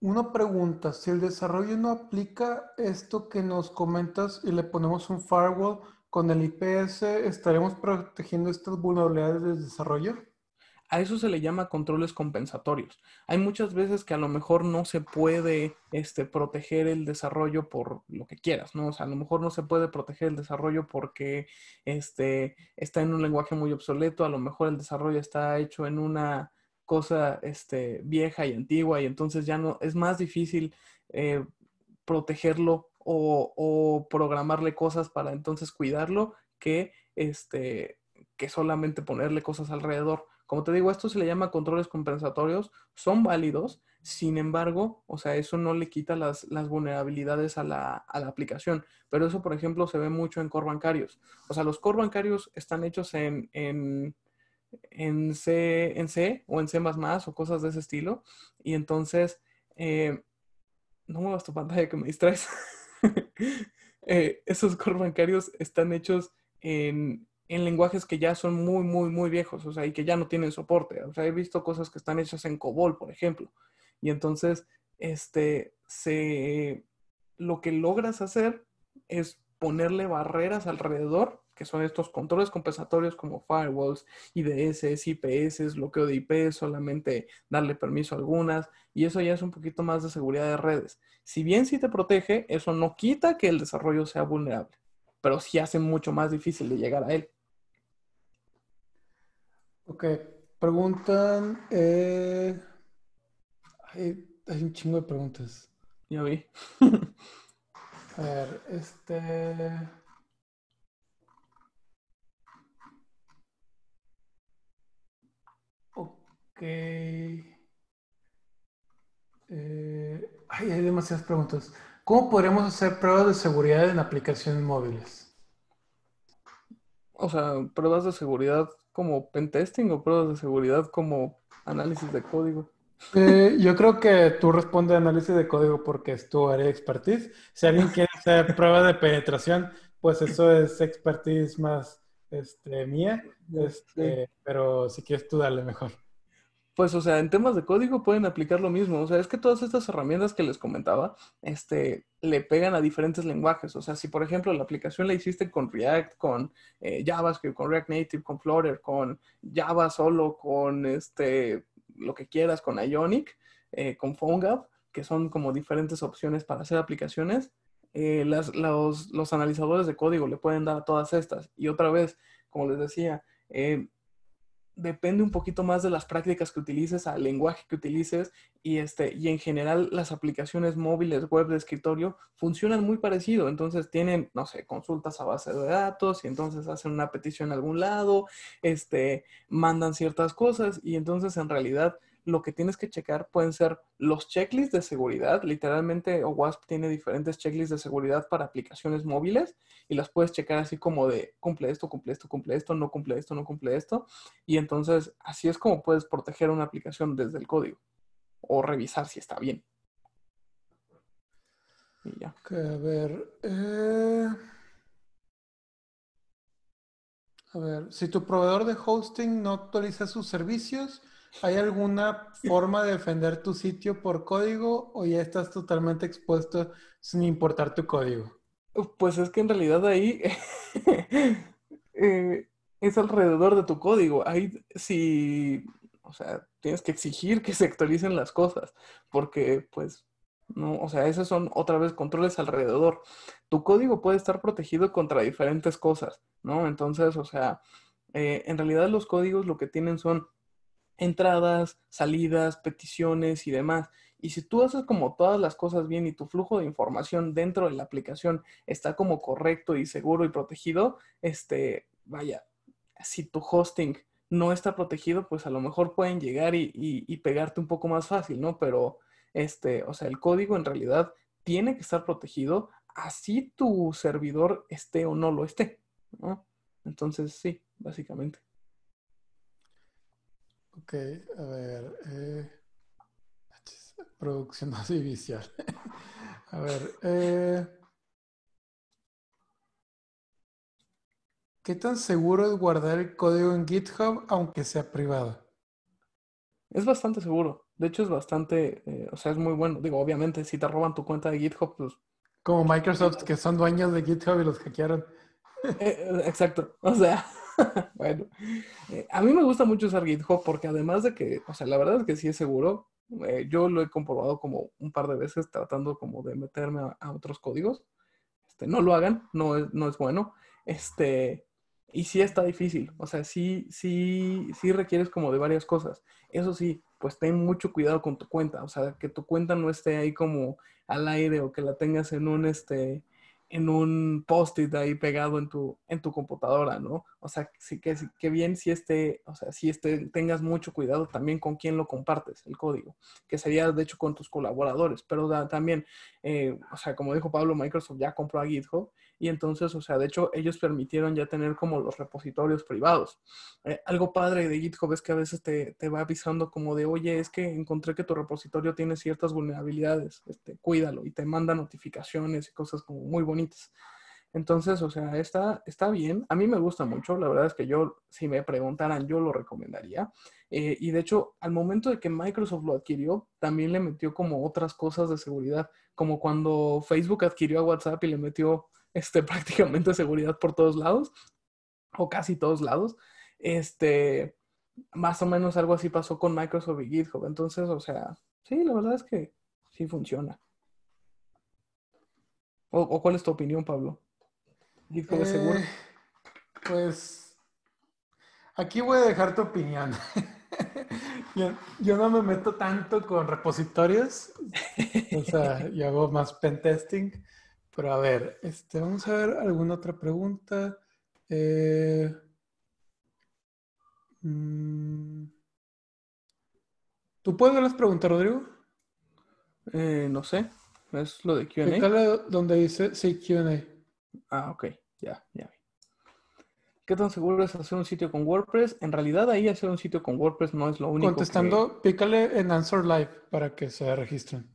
Speaker 1: Una pregunta, si el desarrollo no aplica esto que nos comentas y le ponemos un firewall, con el IPS estaremos protegiendo estas vulnerabilidades del desarrollo.
Speaker 2: A eso se le llama controles compensatorios. Hay muchas veces que a lo mejor no se puede proteger el desarrollo por lo que quieras, ¿no? O sea, a lo mejor no se puede proteger el desarrollo porque está en un lenguaje muy obsoleto, a lo mejor el desarrollo está hecho en una cosa vieja y antigua y entonces ya no, es más difícil protegerlo o programarle cosas para entonces cuidarlo que solamente ponerle cosas alrededor. Como te digo, esto se le llama controles compensatorios, son válidos, sin embargo, o sea, eso no le quita las vulnerabilidades a la aplicación. Pero eso, por ejemplo, se ve mucho en core bancarios. O sea, los core bancarios están hechos en C o en C++ o cosas de ese estilo. Y entonces, no muevas tu pantalla que me distraes. Esos core bancarios están hechos en lenguajes que ya son muy, muy, muy viejos, o sea, y que ya no tienen soporte. O sea, he visto cosas que están hechas en COBOL, por ejemplo. Y entonces, lo que logras hacer es ponerle barreras alrededor, que son estos controles compensatorios como firewalls, IDS, IPS, bloqueo de IP, solamente darle permiso a algunas, y eso ya es un poquito más de seguridad de redes. Si bien sí te protege, eso no quita que el desarrollo sea vulnerable, pero sí hace mucho más difícil de llegar a él.
Speaker 1: Ok, preguntan, hay un chingo de preguntas.
Speaker 2: Ya vi.
Speaker 1: A ver, ok. Hay demasiadas preguntas. ¿Cómo podremos hacer pruebas de seguridad en aplicaciones móviles?
Speaker 2: O sea, pruebas de seguridad como pentesting o pruebas de seguridad como análisis de código.
Speaker 1: Yo creo que tú respondes análisis de código porque es tu área de expertise. Si alguien quiere hacer prueba de penetración, pues eso es expertise más mía.
Speaker 2: Sí.
Speaker 1: Pero si quieres tú dale mejor.
Speaker 2: Pues, o sea, en temas de código pueden aplicar lo mismo. O sea, es que todas estas herramientas que les comentaba, le pegan a diferentes lenguajes. O sea, si por ejemplo la aplicación la hiciste con React, con JavaScript, con React Native, con Flutter, con Java solo, con lo que quieras, con Ionic, con PhoneGap, que son como diferentes opciones para hacer aplicaciones, los analizadores de código le pueden dar a todas estas. Y otra vez, como les decía, depende un poquito más de las prácticas que utilices, al lenguaje que utilices y en general las aplicaciones móviles, web de escritorio funcionan muy parecido. Entonces tienen, no sé, consultas a base de datos y entonces hacen una petición a algún lado, mandan ciertas cosas y entonces en realidad lo que tienes que checar pueden ser los checklists de seguridad. Literalmente OWASP tiene diferentes checklists de seguridad para aplicaciones móviles y las puedes checar así como de cumple esto, cumple esto, cumple esto, no cumple esto, no cumple esto. Y entonces así es como puedes proteger una aplicación desde el código o revisar si está bien. Y ya.
Speaker 1: Ok, a ver, si tu proveedor de hosting no actualiza sus servicios, ¿hay alguna forma de defender tu sitio por código o ya estás totalmente expuesto sin importar tu código?
Speaker 2: Pues es que en realidad ahí eh, es alrededor de tu código. Ahí sí, o sea, tienes que exigir que se actualicen las cosas, porque pues no, o sea, esos son otra vez controles alrededor. Tu código puede estar protegido contra diferentes cosas, ¿no? Entonces, o sea, en realidad los códigos lo que tienen son entradas, salidas, peticiones y demás. Y si tú haces como todas las cosas bien y tu flujo de información dentro de la aplicación está como correcto y seguro y protegido, vaya, si tu hosting no está protegido, pues a lo mejor pueden llegar y pegarte un poco más fácil, ¿no? Pero, o sea, el código en realidad tiene que estar protegido así tu servidor esté o no lo esté, ¿no? Entonces, sí, básicamente.
Speaker 1: Ok, a ver, producción audiovisual. A ver, ¿qué tan seguro es guardar el código en GitHub aunque sea privado?
Speaker 2: Es bastante seguro. De hecho, es bastante, o sea, es muy bueno. Digo, obviamente, si te roban tu cuenta de GitHub, pues
Speaker 1: Como Microsoft, que son dueños de GitHub y los hackearon.
Speaker 2: Exacto, o sea, bueno, a mí me gusta mucho usar GitHub porque además de que, o sea, la verdad es que sí es seguro. Yo lo he comprobado como un par de veces tratando como de meterme a otros códigos. No lo hagan, no es bueno. Este, y sí está difícil, o sea, sí requieres como de varias cosas. Eso sí, pues ten mucho cuidado con tu cuenta, o sea, que tu cuenta no esté ahí como al aire o que la tengas en un post-it ahí pegado en tu computadora, ¿no? O sea, sí que bien si o sea, tengas mucho cuidado también con quién lo compartes, el código, que sería de hecho con tus colaboradores, pero también o sea, como dijo Pablo, Microsoft ya compró a GitHub y entonces, o sea, de hecho, ellos permitieron ya tener como los repositorios privados. Algo padre de GitHub es que a veces te va avisando como de, oye, es que encontré que tu repositorio tiene ciertas vulnerabilidades, cuídalo y te manda notificaciones y cosas como muy bonitas. Entonces, o sea, está bien. A mí me gusta mucho. La verdad es que yo, si me preguntaran, yo lo recomendaría. Y de hecho, al momento de que Microsoft lo adquirió, también le metió como otras cosas de seguridad, como cuando Facebook adquirió a WhatsApp y le metió prácticamente seguridad por todos lados, o casi todos lados. Este, Más o menos algo así pasó con Microsoft y GitHub. Entonces, o sea, sí, la verdad es que sí funciona. ¿O cuál es tu opinión, Pablo? ¿GitHub es seguro?
Speaker 1: Eh, pues aquí voy a dejar tu opinión. Yo no me meto tanto con repositorios, o sea, yo hago más pentesting, pero a ver, vamos a ver alguna otra pregunta. Eh, mm, ¿Tú puedes ver las preguntas, Rodrigo?
Speaker 2: No sé, es lo de Q&A.
Speaker 1: Pícale donde dice sí, Q&A.
Speaker 2: Ah, ok, ya vi. ¿Qué tan seguro es hacer un sitio con WordPress? En realidad ahí hacer un sitio con WordPress no es lo único que...
Speaker 1: Contestando, pícale en Answer Live para que se registren.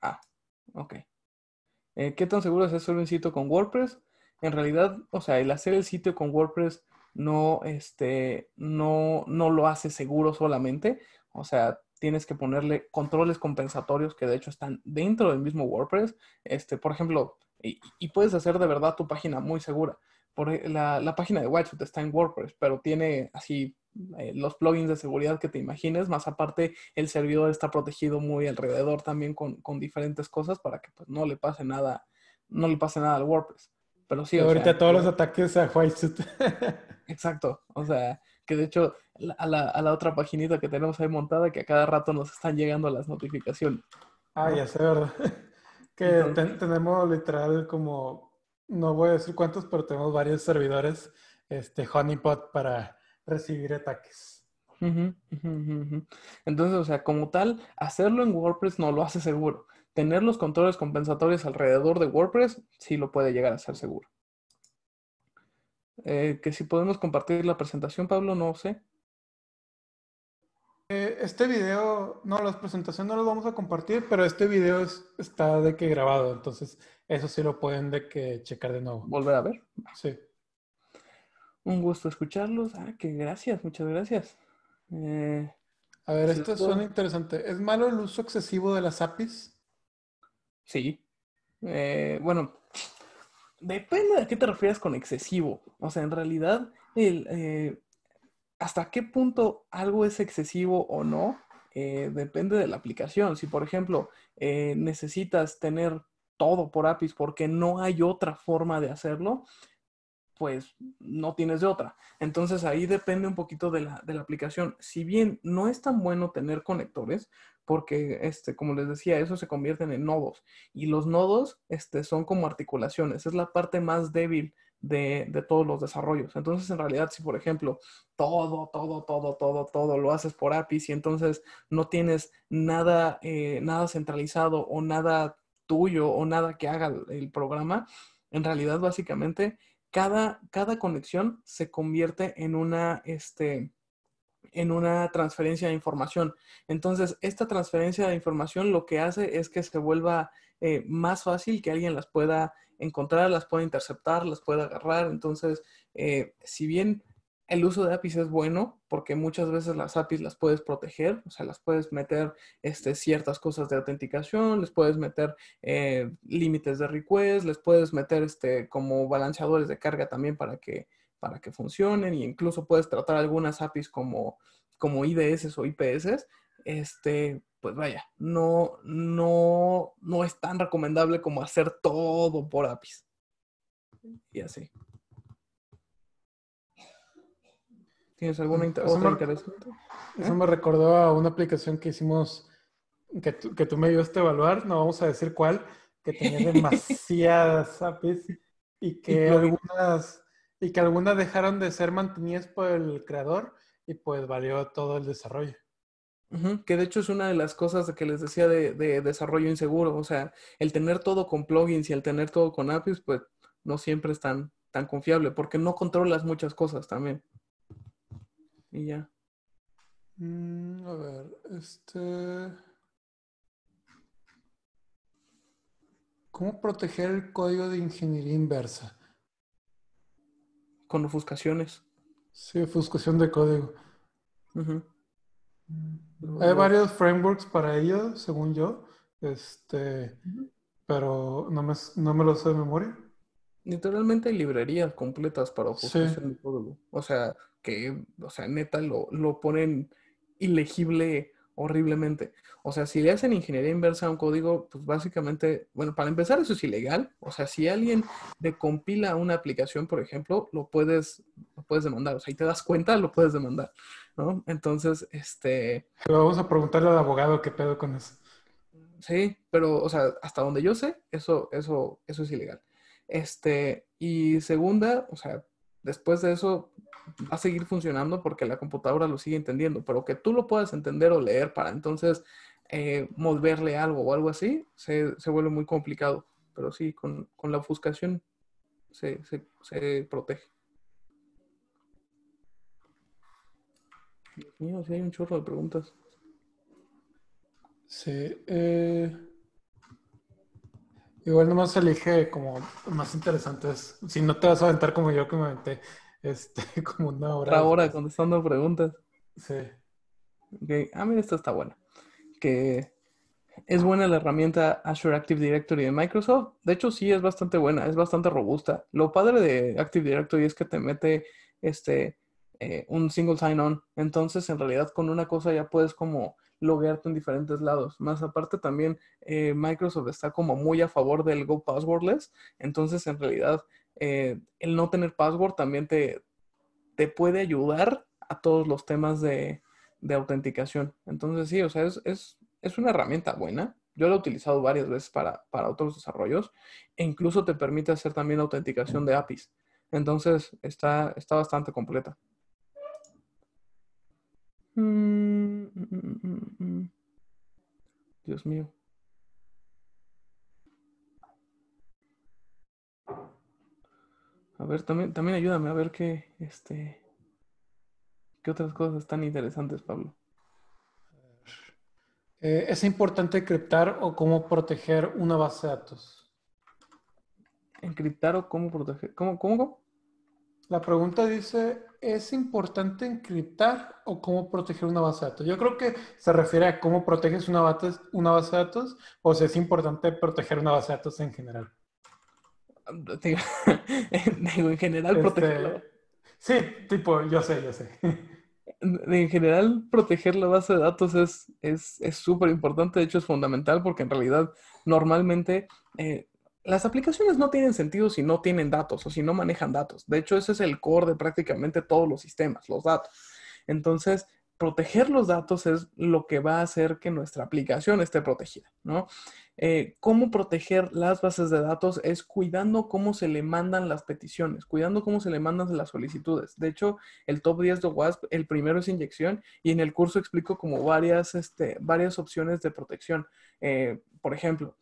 Speaker 2: Ah, ok. ¿Qué tan seguro es hacer un sitio con WordPress? En realidad, o sea, el hacer el sitio con WordPress no lo hace seguro solamente. O sea, tienes que ponerle controles compensatorios que de hecho están dentro del mismo WordPress. Por ejemplo, y puedes hacer de verdad tu página muy segura. La página de Website está en WordPress, pero tiene así los plugins de seguridad que te imagines, más aparte el servidor está protegido muy alrededor también con diferentes cosas para que pues no le pase nada al WordPress. Pero sí,
Speaker 1: Y
Speaker 2: o sea,
Speaker 1: ahorita
Speaker 2: en
Speaker 1: todos los
Speaker 2: realidad,
Speaker 1: ataques a Whitesuit.
Speaker 2: exacto. O sea, que de hecho a la otra paginita que tenemos ahí montada, que a cada rato nos están llegando las notificaciones,
Speaker 1: Ah,
Speaker 2: ¿no?
Speaker 1: ya sé, ¿verdad? Que
Speaker 2: Entonces,
Speaker 1: tenemos literal como, no voy a decir cuántos, pero tenemos varios servidores, honeypot para recibir ataques.
Speaker 2: ujú, ujú, ujú, ujú. Entonces, o sea, como tal, hacerlo en WordPress no lo hace seguro. Tener los controles compensatorios alrededor de WordPress sí lo puede llegar a ser seguro. Que si podemos compartir la presentación, Pablo, no sé.
Speaker 1: Este video, no, las presentaciones no las vamos a compartir, pero este video está de que grabado, entonces eso sí lo pueden de que checar de nuevo.
Speaker 2: Volver a ver.
Speaker 1: Sí.
Speaker 2: Un gusto escucharlos. Ah, que gracias, muchas gracias. Eh,
Speaker 1: A ver,
Speaker 2: pues les
Speaker 1: esto suena
Speaker 2: puedo-
Speaker 1: interesante. ¿Es malo el uso excesivo de las APIs?
Speaker 2: Sí. Bueno, depende de a qué te refieres con excesivo. O sea, en realidad, hasta qué punto algo es excesivo o no, depende de la aplicación. Si, por ejemplo, necesitas tener todo por APIs porque no hay otra forma de hacerlo, pues no tienes de otra. Entonces ahí depende un poquito de la aplicación. Si bien no es tan bueno tener conectores, porque como les decía, eso se convierten en nodos. Y los nodos son como articulaciones, es la parte más débil de todos los desarrollos. Entonces, en realidad, si por ejemplo, todo lo haces por APIs y entonces no tienes nada centralizado o nada tuyo o nada que haga el programa, en realidad básicamente cada conexión se convierte en una transferencia de información. Entonces, esta transferencia de información lo que hace es que se vuelva más fácil que alguien las pueda encontrar, las pueda interceptar, las pueda agarrar. Entonces, si bien el uso de APIs es bueno porque muchas veces las APIs las puedes proteger, o sea, las puedes meter ciertas cosas de autenticación, les puedes meter límites de request, les puedes meter como balanceadores de carga también para que funcionen, e incluso puedes tratar algunas APIs como IDS o IPS. Pues vaya, no es tan recomendable como hacer todo por APIs. Y así. ¿Tienes alguna otra interesante?
Speaker 1: Eso me recordó a una aplicación que hicimos, que tú me ayudaste a evaluar, no vamos a decir cuál, que tenía demasiadas APIs y
Speaker 2: Y
Speaker 1: que
Speaker 2: plugin.
Speaker 1: algunas dejaron de ser mantenidas por el creador y pues valió todo el desarrollo.
Speaker 2: Ujú, que de hecho es una de las cosas de que les decía de desarrollo inseguro. O sea, el tener todo con plugins y el tener todo con APIs, pues no siempre es tan confiable porque no controlas muchas cosas también. Y ya.
Speaker 1: A ver, ¿cómo proteger el código de ingeniería inversa?
Speaker 2: Con ofuscaciones.
Speaker 1: Sí, ofuscación de código.
Speaker 2: Ujú.
Speaker 1: Hay
Speaker 2: Lo-
Speaker 1: varios frameworks para ello, según yo,
Speaker 2: Ujú.
Speaker 1: pero no me lo sé de memoria.
Speaker 2: Literalmente hay librerías completas para
Speaker 1: Sí,
Speaker 2: ofuscación de código. O sea, neta, lo ponen ilegible horriblemente. O sea, si le hacen ingeniería inversa a un código, pues básicamente, bueno, para empezar, eso es ilegal. O sea, si alguien decompila una aplicación, por ejemplo, lo puedes demandar. O sea, y te das cuenta, lo puedes demandar, ¿no? Entonces,
Speaker 1: pero vamos a preguntarle al abogado qué pedo con eso.
Speaker 2: sí, pero, o sea, hasta donde yo sé, eso es ilegal. Y segunda, o sea, después de eso va a seguir funcionando porque la computadora lo sigue entendiendo, pero que tú lo puedas entender o leer para entonces moverle algo o algo así, se vuelve muy complicado. Pero sí, con la ofuscación se protege. Dios mío, sí hay un chorro de preguntas.
Speaker 1: Sí, igual nomás elige como más interesantes. Si no te vas a aventar como yo que me aventé, como una hora
Speaker 2: Otra hora
Speaker 1: después.
Speaker 2: contestando preguntas.
Speaker 1: Sí,
Speaker 2: Ok, ah, mira, esta está buena. Que ¿Es buena la herramienta Azure Active Directory de Microsoft? De hecho, sí, es bastante buena, es bastante robusta. Lo padre de Active Directory es que te mete este, un single sign-on. Entonces, en realidad, con una cosa ya puedes como loguearte en diferentes lados. Más aparte, también Microsoft está como muy a favor del Go Passwordless. Entonces, en realidad, el no tener password también te puede ayudar a todos los temas de autenticación. Entonces, sí, o sea, es una herramienta buena. Yo la he utilizado varias veces para otros desarrollos e incluso te permite hacer también autenticación de APIs. Entonces, está bastante completa. Dios mío. A ver, también ayúdame a ver qué otras cosas están interesantes, Pablo.
Speaker 1: ¿es importante criptar o cómo proteger una base de datos?
Speaker 2: Encriptar o cómo proteger. ¿Cómo?
Speaker 1: La pregunta dice, ¿es importante encriptar o cómo proteger una base de datos? Yo creo que se refiere a cómo proteges una base de datos o si es importante proteger una base de datos en general.
Speaker 2: Digo, digo, en general protegerla.
Speaker 1: Este, sí, tipo, yo sé.
Speaker 2: En general, proteger la base de datos es súper importante, de hecho es fundamental porque en realidad normalmente eh, las aplicaciones no tienen sentido si no tienen datos o si no manejan datos. De hecho, ese es el core de prácticamente todos los sistemas, los datos. Entonces, proteger los datos es lo que va a hacer que nuestra aplicación esté protegida, ¿no? Cómo proteger las bases de datos es cuidando cómo se le mandan las peticiones, cuidando cómo se le mandan las solicitudes. De hecho, el top 10 de WASP, el primero es inyección y en el curso explico como varias opciones de protección. Por ejemplo,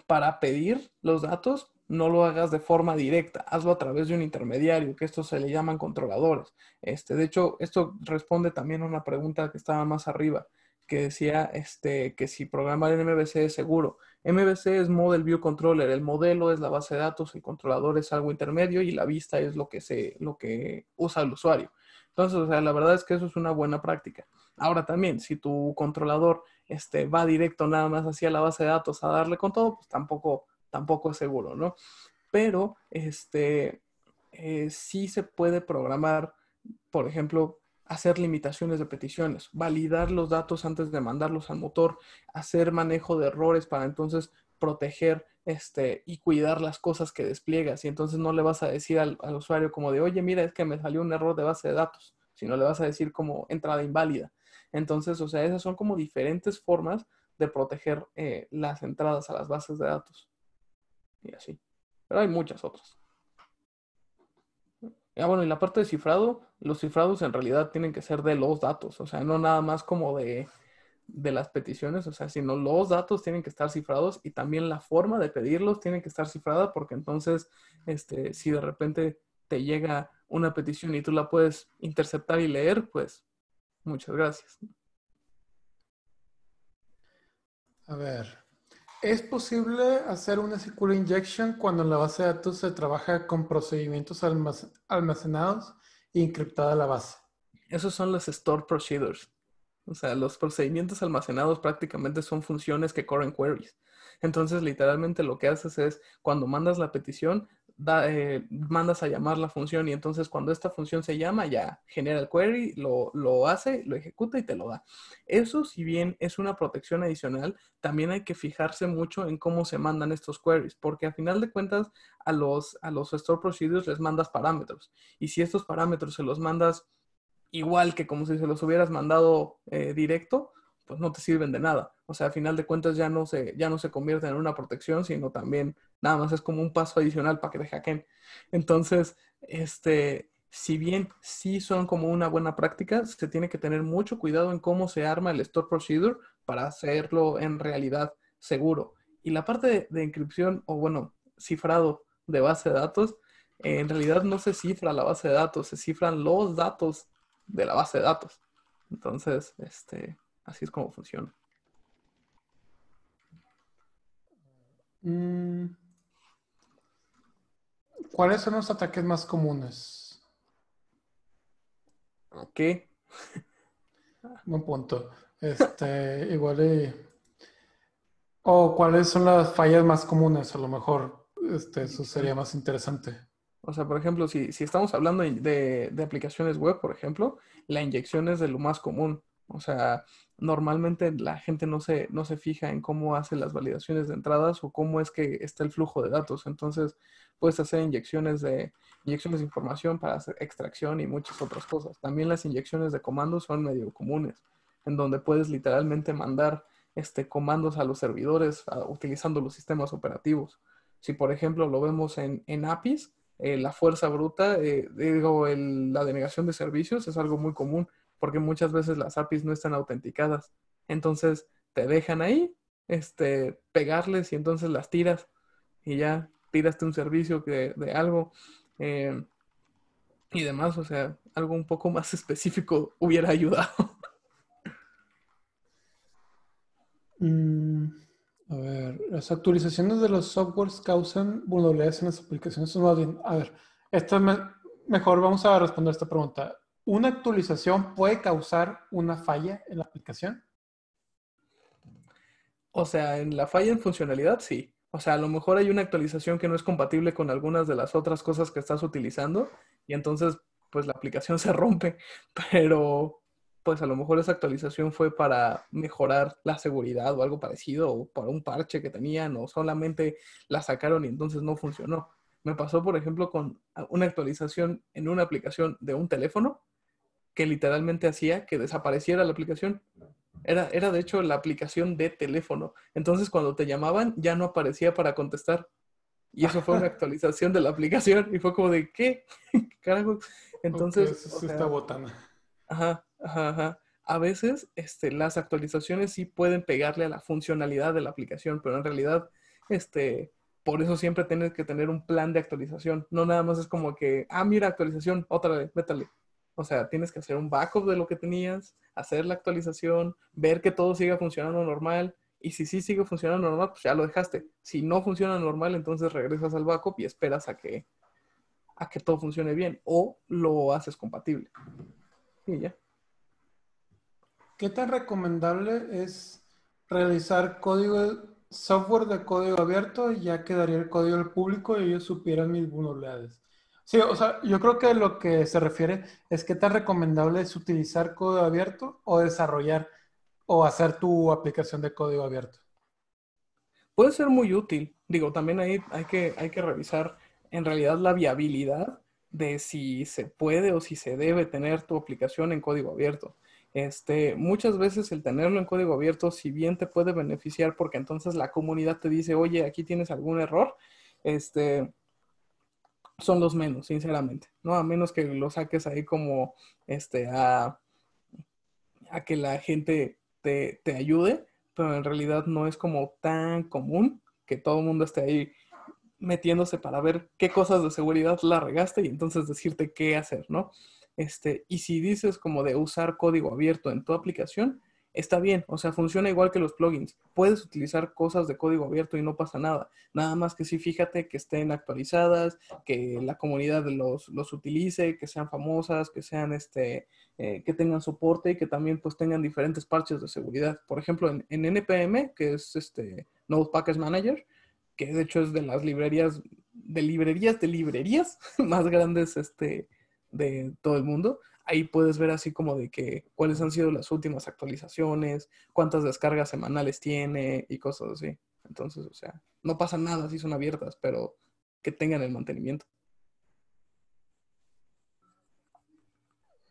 Speaker 2: para pedir los datos, no lo hagas de forma directa, hazlo a través de un intermediario, que estos se le llaman controladores. De hecho, esto responde también a una pregunta que estaba más arriba, que decía que si programar en MVC es seguro. MVC es Model View Controller. El modelo es la base de datos, el controlador es algo intermedio y la vista es lo que usa el usuario. Entonces, o sea, la verdad es que eso es una buena práctica. Ahora también, si tu controlador va directo nada más hacia la base de datos a darle con todo, pues tampoco es seguro, ¿no? Pero sí se puede programar, por ejemplo, hacer limitaciones de peticiones, validar los datos antes de mandarlos al motor, hacer manejo de errores para entonces proteger y cuidar las cosas que despliegas. Y entonces no le vas a decir al usuario como de, oye, mira, es que me salió un error de base de datos, sino le vas a decir como entrada inválida. Entonces, o sea, esas son como diferentes formas de proteger las entradas a las bases de datos. Y así. Pero hay muchas otras. Bueno, y la parte de cifrado, los cifrados en realidad tienen que ser de los datos, o sea, no nada más como de las peticiones, o sea, sino los datos tienen que estar cifrados y también la forma de pedirlos tiene que estar cifrada porque entonces, si de repente te llega una petición y tú la puedes interceptar y leer, pues muchas gracias.
Speaker 1: A ver, ¿es posible hacer una SQL injection cuando en la base de datos se trabaja con procedimientos almacenados e encriptada la base?
Speaker 2: Esos son los stored procedures. O sea, los procedimientos almacenados prácticamente son funciones que corren queries. Entonces, literalmente lo que haces es, cuando mandas la petición, mandas a llamar la función y entonces cuando esta función se llama, ya genera el query, lo hace, lo ejecuta y te lo da. Eso, si bien es una protección adicional, también hay que fijarse mucho en cómo se mandan estos queries, porque a final de cuentas a los store procedures les mandas parámetros. Y si estos parámetros se los mandas igual que como si se los hubieras mandado directo, pues no te sirven de nada. O sea, a final de cuentas ya no se convierte en una protección, sino también nada más es como un paso adicional para que te hackeen. Entonces, si bien sí son como una buena práctica, se tiene que tener mucho cuidado en cómo se arma el store procedure para hacerlo en realidad seguro. Y la parte de encripción, o bueno, cifrado de base de datos, en realidad no se cifra la base de datos, se cifran los datos de la base de datos. Entonces, así es como funciona.
Speaker 1: Mm, ¿Cuáles son los ataques más comunes?
Speaker 2: Ok.
Speaker 1: Buen punto. Igual o cuáles son las fallas más comunes, a lo mejor, eso sería más interesante.
Speaker 2: O sea, por ejemplo, si estamos hablando de aplicaciones web, por ejemplo, la inyección es de lo más común. O sea, normalmente la gente no se fija en cómo hace las validaciones de entradas o cómo es que está el flujo de datos. Entonces, puedes hacer inyecciones de información para hacer extracción y muchas otras cosas. También las inyecciones de comandos son medio comunes, en donde puedes literalmente mandar comandos a los servidores utilizando los sistemas operativos. Si, por ejemplo, lo vemos en APIs, la fuerza bruta, la denegación de servicios es algo muy común porque muchas veces las APIs no están autenticadas. Entonces te dejan ahí, pegarles y entonces las tiras y ya tiraste un servicio de algo eh, y demás. O sea, algo un poco más específico hubiera ayudado.
Speaker 1: Mm, a ver, las actualizaciones de los softwares causan vulnerabilidades en las aplicaciones. Más bien, a ver, esto es mejor vamos a responder esta pregunta. ¿Una actualización puede causar una falla en la aplicación?
Speaker 2: O sea, en la falla en funcionalidad, sí. O sea, a lo mejor hay una actualización que no es compatible con algunas de las otras cosas que estás utilizando y entonces, pues la aplicación se rompe. Pero, pues a lo mejor esa actualización fue para mejorar la seguridad o algo parecido, o para un parche que tenían, o solamente la sacaron y entonces no funcionó. Me pasó, por ejemplo, con una actualización en una aplicación de un teléfono que literalmente hacía que desapareciera la aplicación. Era de hecho la aplicación de teléfono. Entonces cuando te llamaban ya no aparecía para contestar. Y eso fue una actualización de la aplicación. Y fue como de, ¿qué? ¿Qué carajo?
Speaker 1: Ok,
Speaker 2: Entonces,
Speaker 1: eso
Speaker 2: o
Speaker 1: sí está
Speaker 2: sea,
Speaker 1: botana.
Speaker 2: ajá, ajá, ajá. A veces las actualizaciones sí pueden pegarle a la funcionalidad de la aplicación, pero en realidad, por eso siempre tienes que tener un plan de actualización. No nada más es como que, mira, actualización, otra vez, métale. O sea, tienes que hacer un backup de lo que tenías, hacer la actualización, ver que todo siga funcionando normal Y si sí sigue funcionando normal, pues ya lo dejaste. Si no funciona normal, entonces regresas al backup y esperas a que todo funcione bien. O lo haces compatible. Y ya.
Speaker 1: ¿Qué tan recomendable es realizar software de código abierto? Ya quedaría el código al público y ellos supieran mis vulnerabilidades. Sí, o sea, yo creo que lo que se refiere es qué tan recomendable es utilizar código abierto o desarrollar o hacer tu aplicación de código abierto.
Speaker 2: Puede ser muy útil. Digo, también ahí hay que revisar en realidad la viabilidad de si se puede o si se debe tener tu aplicación en código abierto. Muchas veces el tenerlo en código abierto, si bien te puede beneficiar porque entonces la comunidad te dice, oye, aquí tienes algún error, este, son los menos, sinceramente, ¿no? A menos que lo saques ahí como, este, a, a que la gente te ayude, pero en realidad no es como tan común que todo el mundo esté ahí metiéndose para ver qué cosas de seguridad la regaste y entonces decirte qué hacer, ¿no? Y si dices como de usar código abierto en tu aplicación, está bien, o sea, funciona igual que los plugins. Puedes utilizar cosas de código abierto y no pasa nada. Nada más que sí fíjate que estén actualizadas, que la comunidad los utilice, que sean famosas, que sean que tengan soporte y que también pues tengan diferentes parches de seguridad. Por ejemplo, en NPM, que es Node Package Manager, que de hecho es de las librerías más grandes de todo el mundo. Ahí puedes ver así como de que cuáles han sido las últimas actualizaciones, cuántas descargas semanales tiene y cosas así. Entonces, o sea, no pasa nada si son abiertas, pero que tengan el mantenimiento.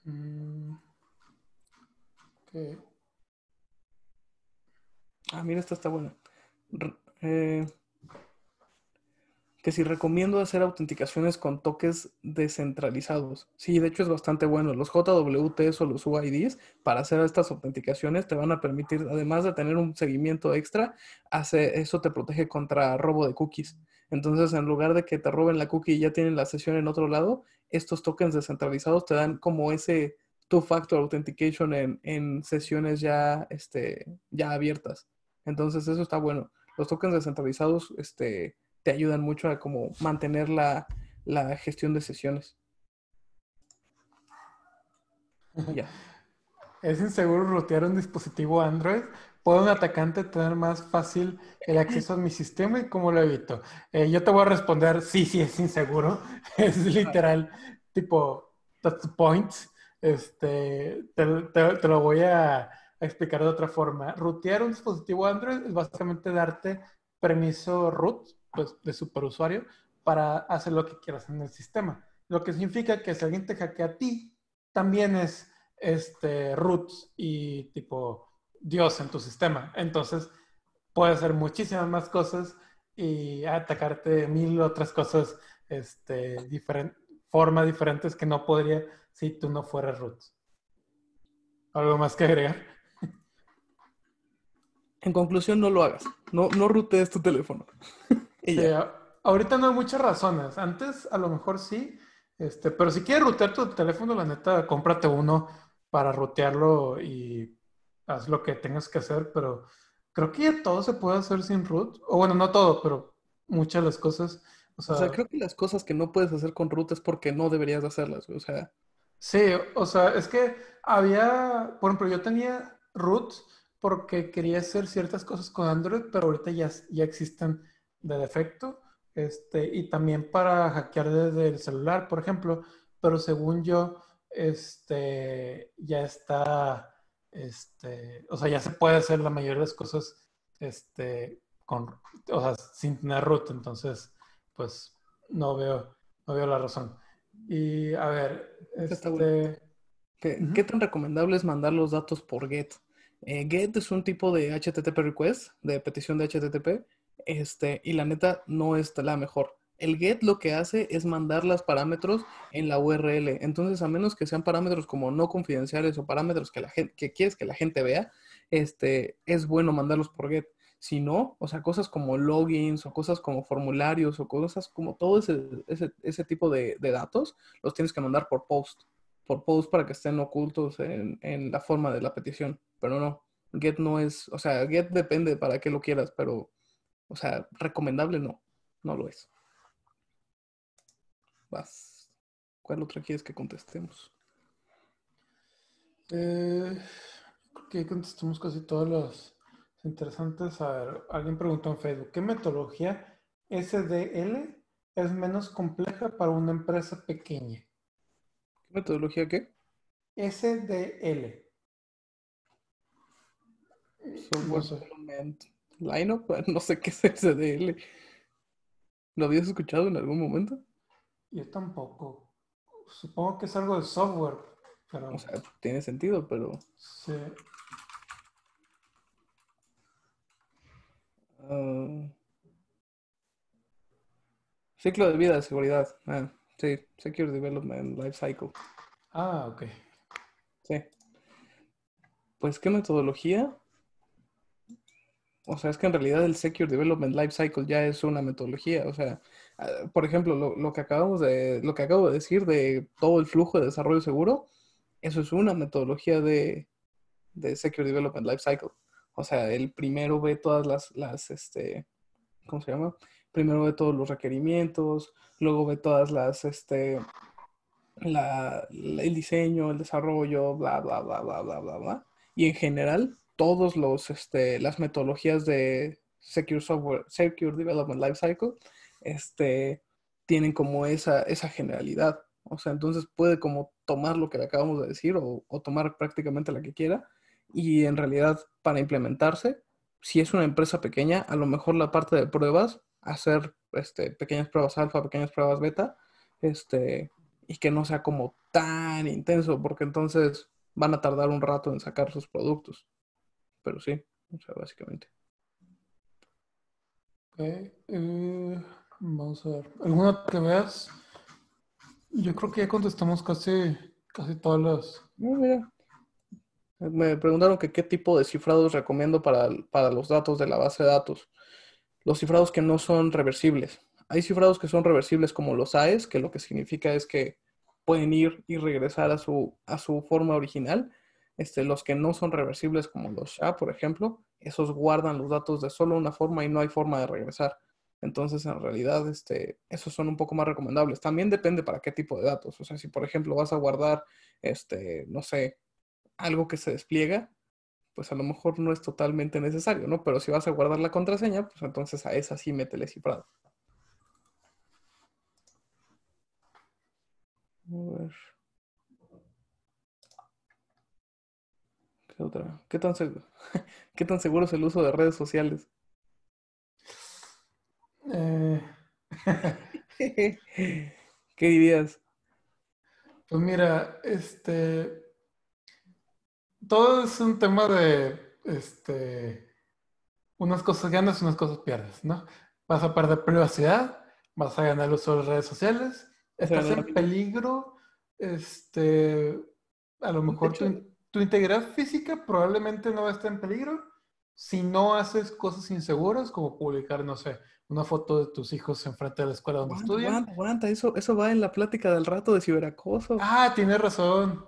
Speaker 1: Mm, ok.
Speaker 2: Ah, mira, esta está buena. R- eh, que si recomiendo hacer autenticaciones con toques descentralizados. Sí, de hecho es bastante bueno. Los JWTs o los UIDs para hacer estas autenticaciones te van a permitir, además de tener un seguimiento extra, eso te protege contra robo de cookies. Entonces, en lugar de que te roben la cookie y ya tienen la sesión en otro lado, estos tokens descentralizados te dan como ese two-factor authentication en sesiones ya abiertas. Entonces, eso está bueno. Los tokens descentralizados, te ayudan mucho a como mantener la gestión de sesiones. Ya.
Speaker 1: ¿Es inseguro rutear un dispositivo Android? ¿Puede un atacante tener más fácil el acceso a mi sistema y cómo lo evito? Yo te voy a responder, sí, sí, es inseguro. Es literal, tipo, that's the point. Te lo voy a explicar de otra forma. Rutear un dispositivo Android es básicamente darte permiso root, pues, de superusuario, para hacer lo que quieras en el sistema. Lo que significa que si alguien te hackea a ti, también es root y tipo Dios en tu sistema. Entonces, puede hacer muchísimas más cosas y atacarte mil otras cosas, formas diferentes que no podría si tú no fueras root. ¿Algo más que agregar?
Speaker 2: En conclusión, no lo hagas. No, no rutees tu teléfono. Y
Speaker 1: Sí,
Speaker 2: ya.
Speaker 1: ahorita no hay muchas razones. Antes a lo mejor sí, pero si quieres rutear tu teléfono, la neta, cómprate uno para rutearlo y haz lo que tengas que hacer, pero creo que ya todo se puede hacer sin root. O bueno, no todo, pero muchas de las cosas. O
Speaker 2: O sea,
Speaker 1: sea,
Speaker 2: creo que las cosas que no puedes hacer con root es porque no deberías hacerlas. O sea,
Speaker 1: sí, o sea, es que había, por ejemplo, yo tenía root porque quería hacer ciertas cosas con Android, pero ahorita ya existen de defecto, y también para hackear desde el celular, por ejemplo, pero según yo, ya está, o sea, ya se puede hacer la mayoría de las cosas, o sea, sin tener root, entonces, pues, no veo, no veo la razón. Y a ver,
Speaker 2: esta está buena. ¿Qué
Speaker 1: ujú.
Speaker 2: tan recomendable es mandar los datos por GET? GET es un tipo de HTTP request, de petición de HTTP, y la neta no es la mejor. El GET lo que hace es mandar los parámetros en la URL. Entonces, a menos que sean parámetros como no confidenciales o parámetros que quieres que la gente vea, es bueno mandarlos por GET. Si no, o sea, cosas como logins o cosas como formularios o cosas como todo ese tipo de datos, los tienes que mandar por post para que estén ocultos en la forma de la petición, pero no. Get no es, o sea, Get depende para qué lo quieras, pero, o sea, recomendable no, no lo es. Vas. ¿Cuál otra quieres que contestemos?
Speaker 1: Creo que ya contestamos casi todas las interesantes. A ver, alguien preguntó en Facebook, ¿qué metodología SDL es menos compleja para una empresa pequeña?
Speaker 2: ¿Qué metodología qué?
Speaker 1: SDL. No
Speaker 2: Software
Speaker 1: sé,
Speaker 2: Development Lineup, no sé qué es SDL. ¿Lo habías escuchado en algún momento?
Speaker 1: yo tampoco. Supongo que es algo de software,
Speaker 2: O
Speaker 1: pero
Speaker 2: sea, tiene sentido, pero
Speaker 1: sí.
Speaker 2: ah, ciclo de vida de seguridad. Sí, Secure Development Life Cycle.
Speaker 1: Ah, ok.
Speaker 2: Sí. Pues, ¿qué metodología? O sea, es que en realidad el Secure Development Life Cycle ya es una metodología. O sea, por ejemplo, lo que acabo de decir de todo el flujo de desarrollo seguro, eso es una metodología de Secure Development Life Cycle. O sea, el primero ve todas ¿cómo se llama? Primero ve todos los requerimientos, luego ve todas el diseño, el desarrollo, bla, bla, bla, bla, bla, bla, bla. Y en general, las metodologías de Secure Software, Secure Development Lifecycle, este, tienen como esa generalidad. O sea, entonces puede como tomar lo que le acabamos de decir o tomar prácticamente la que quiera. Y en realidad, para implementarse, si es una empresa pequeña, a lo mejor la parte de pruebas, hacer pequeñas pruebas alfa, pequeñas pruebas beta, y que no sea como tan intenso, porque entonces van a tardar un rato en sacar sus productos. Pero sí, o sea, básicamente.
Speaker 1: Ok, vamos a ver. ¿Alguna que veas? Yo creo que ya contestamos casi todas las.
Speaker 2: No, mira, me preguntaron que qué tipo de cifrados recomiendo para los datos de la base de datos. Los cifrados que no son reversibles. Hay cifrados que son reversibles como los AES, que lo que significa es que pueden ir y regresar a su forma original. Los que no son reversibles como los SHA, por ejemplo, esos guardan los datos de solo una forma y no hay forma de regresar. Entonces, en realidad, esos son un poco más recomendables. También depende para qué tipo de datos. O sea, si por ejemplo vas a guardar, no sé, algo que se despliega, pues a lo mejor no es totalmente necesario, ¿no? Pero si vas a guardar la contraseña, pues entonces a esa sí métele cifrado. A ver, ¿qué otra? ¿Qué tan seguro es el uso de redes sociales?
Speaker 1: Eh,
Speaker 2: ¿Qué dirías?
Speaker 1: pues mira, todo es un tema de, unas cosas ganas, unas cosas pierdes, ¿no? Vas a perder privacidad, vas a ganar el uso de las redes sociales,
Speaker 2: Vas a
Speaker 1: estás
Speaker 2: ganar la
Speaker 1: en
Speaker 2: vida.
Speaker 1: peligro, este, a lo
Speaker 2: De
Speaker 1: mejor
Speaker 2: hecho,
Speaker 1: tu integridad física probablemente no va a estar en peligro si no haces cosas inseguras como publicar, no sé, una foto de tus hijos enfrente de la escuela donde
Speaker 2: aguanta,
Speaker 1: estudian.
Speaker 2: aguanta, aguanta. Eso va en la plática del rato de ciberacoso.
Speaker 1: Ah, tienes razón.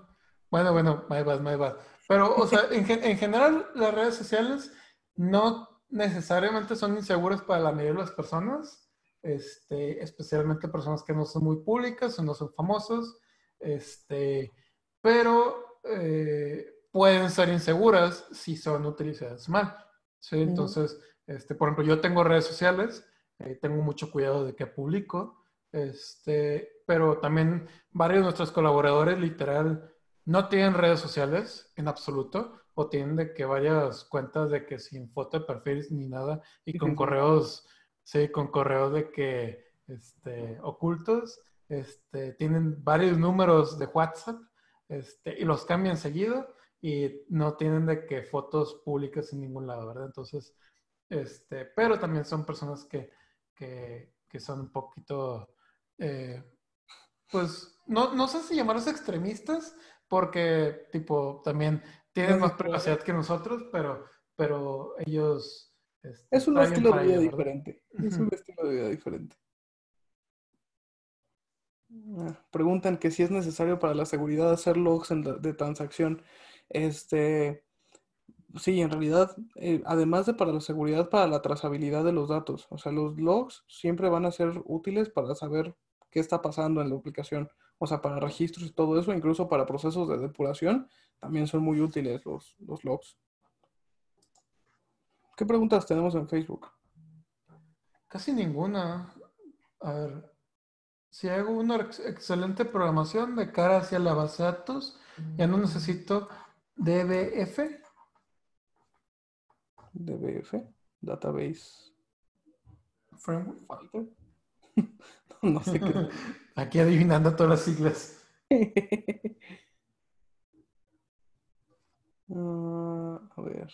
Speaker 1: Bueno, my bad. Pero, o sea, en general, las redes sociales no necesariamente son inseguras para la mayoría de las personas, especialmente personas que no son muy públicas o no son famosos, pero pueden ser inseguras si son utilizadas mal. ¿Sí?
Speaker 2: Ujú.
Speaker 1: Entonces, por ejemplo, yo tengo redes sociales, tengo mucho cuidado de qué publico, pero también varios de nuestros colaboradores literal no tienen redes sociales en absoluto o tienen de que varias cuentas de que sin foto de perfil ni nada y
Speaker 2: Y
Speaker 1: con
Speaker 2: sin su nombre.
Speaker 1: correos, sí, con correos de que ocultos, tienen varios números de WhatsApp, y los cambian seguido y no tienen de que fotos públicas en ningún lado, ¿verdad? Entonces, pero también son personas que son un poquito eh, pues no sé si llamarlos extremistas, porque tipo también
Speaker 2: No
Speaker 1: tienen
Speaker 2: es
Speaker 1: más
Speaker 2: discriminación.
Speaker 1: privacidad que nosotros, pero ellos
Speaker 2: Es un
Speaker 1: está bien
Speaker 2: estilo de
Speaker 1: para
Speaker 2: vida
Speaker 1: ellos, ¿verdad?
Speaker 2: diferente. Es un
Speaker 1: Ujú.
Speaker 2: estilo de vida diferente. Preguntan que si es necesario para la seguridad hacer logs de transacción. Este, Sí, en realidad, además de para la seguridad, para la trazabilidad de los datos. O sea, los logs siempre van a ser útiles para saber qué está pasando en la aplicación. O sea, para registros y todo eso, incluso para procesos de depuración, también son muy útiles los logs. ¿Qué preguntas tenemos en Facebook?
Speaker 1: Casi ninguna. A ver, si hago una excelente programación de cara hacia la base de datos, ya no necesito DBF
Speaker 2: DBF, Database
Speaker 1: Framework.
Speaker 2: Fighter. No sé qué es.
Speaker 1: Aquí adivinando todas las siglas.
Speaker 2: A ver.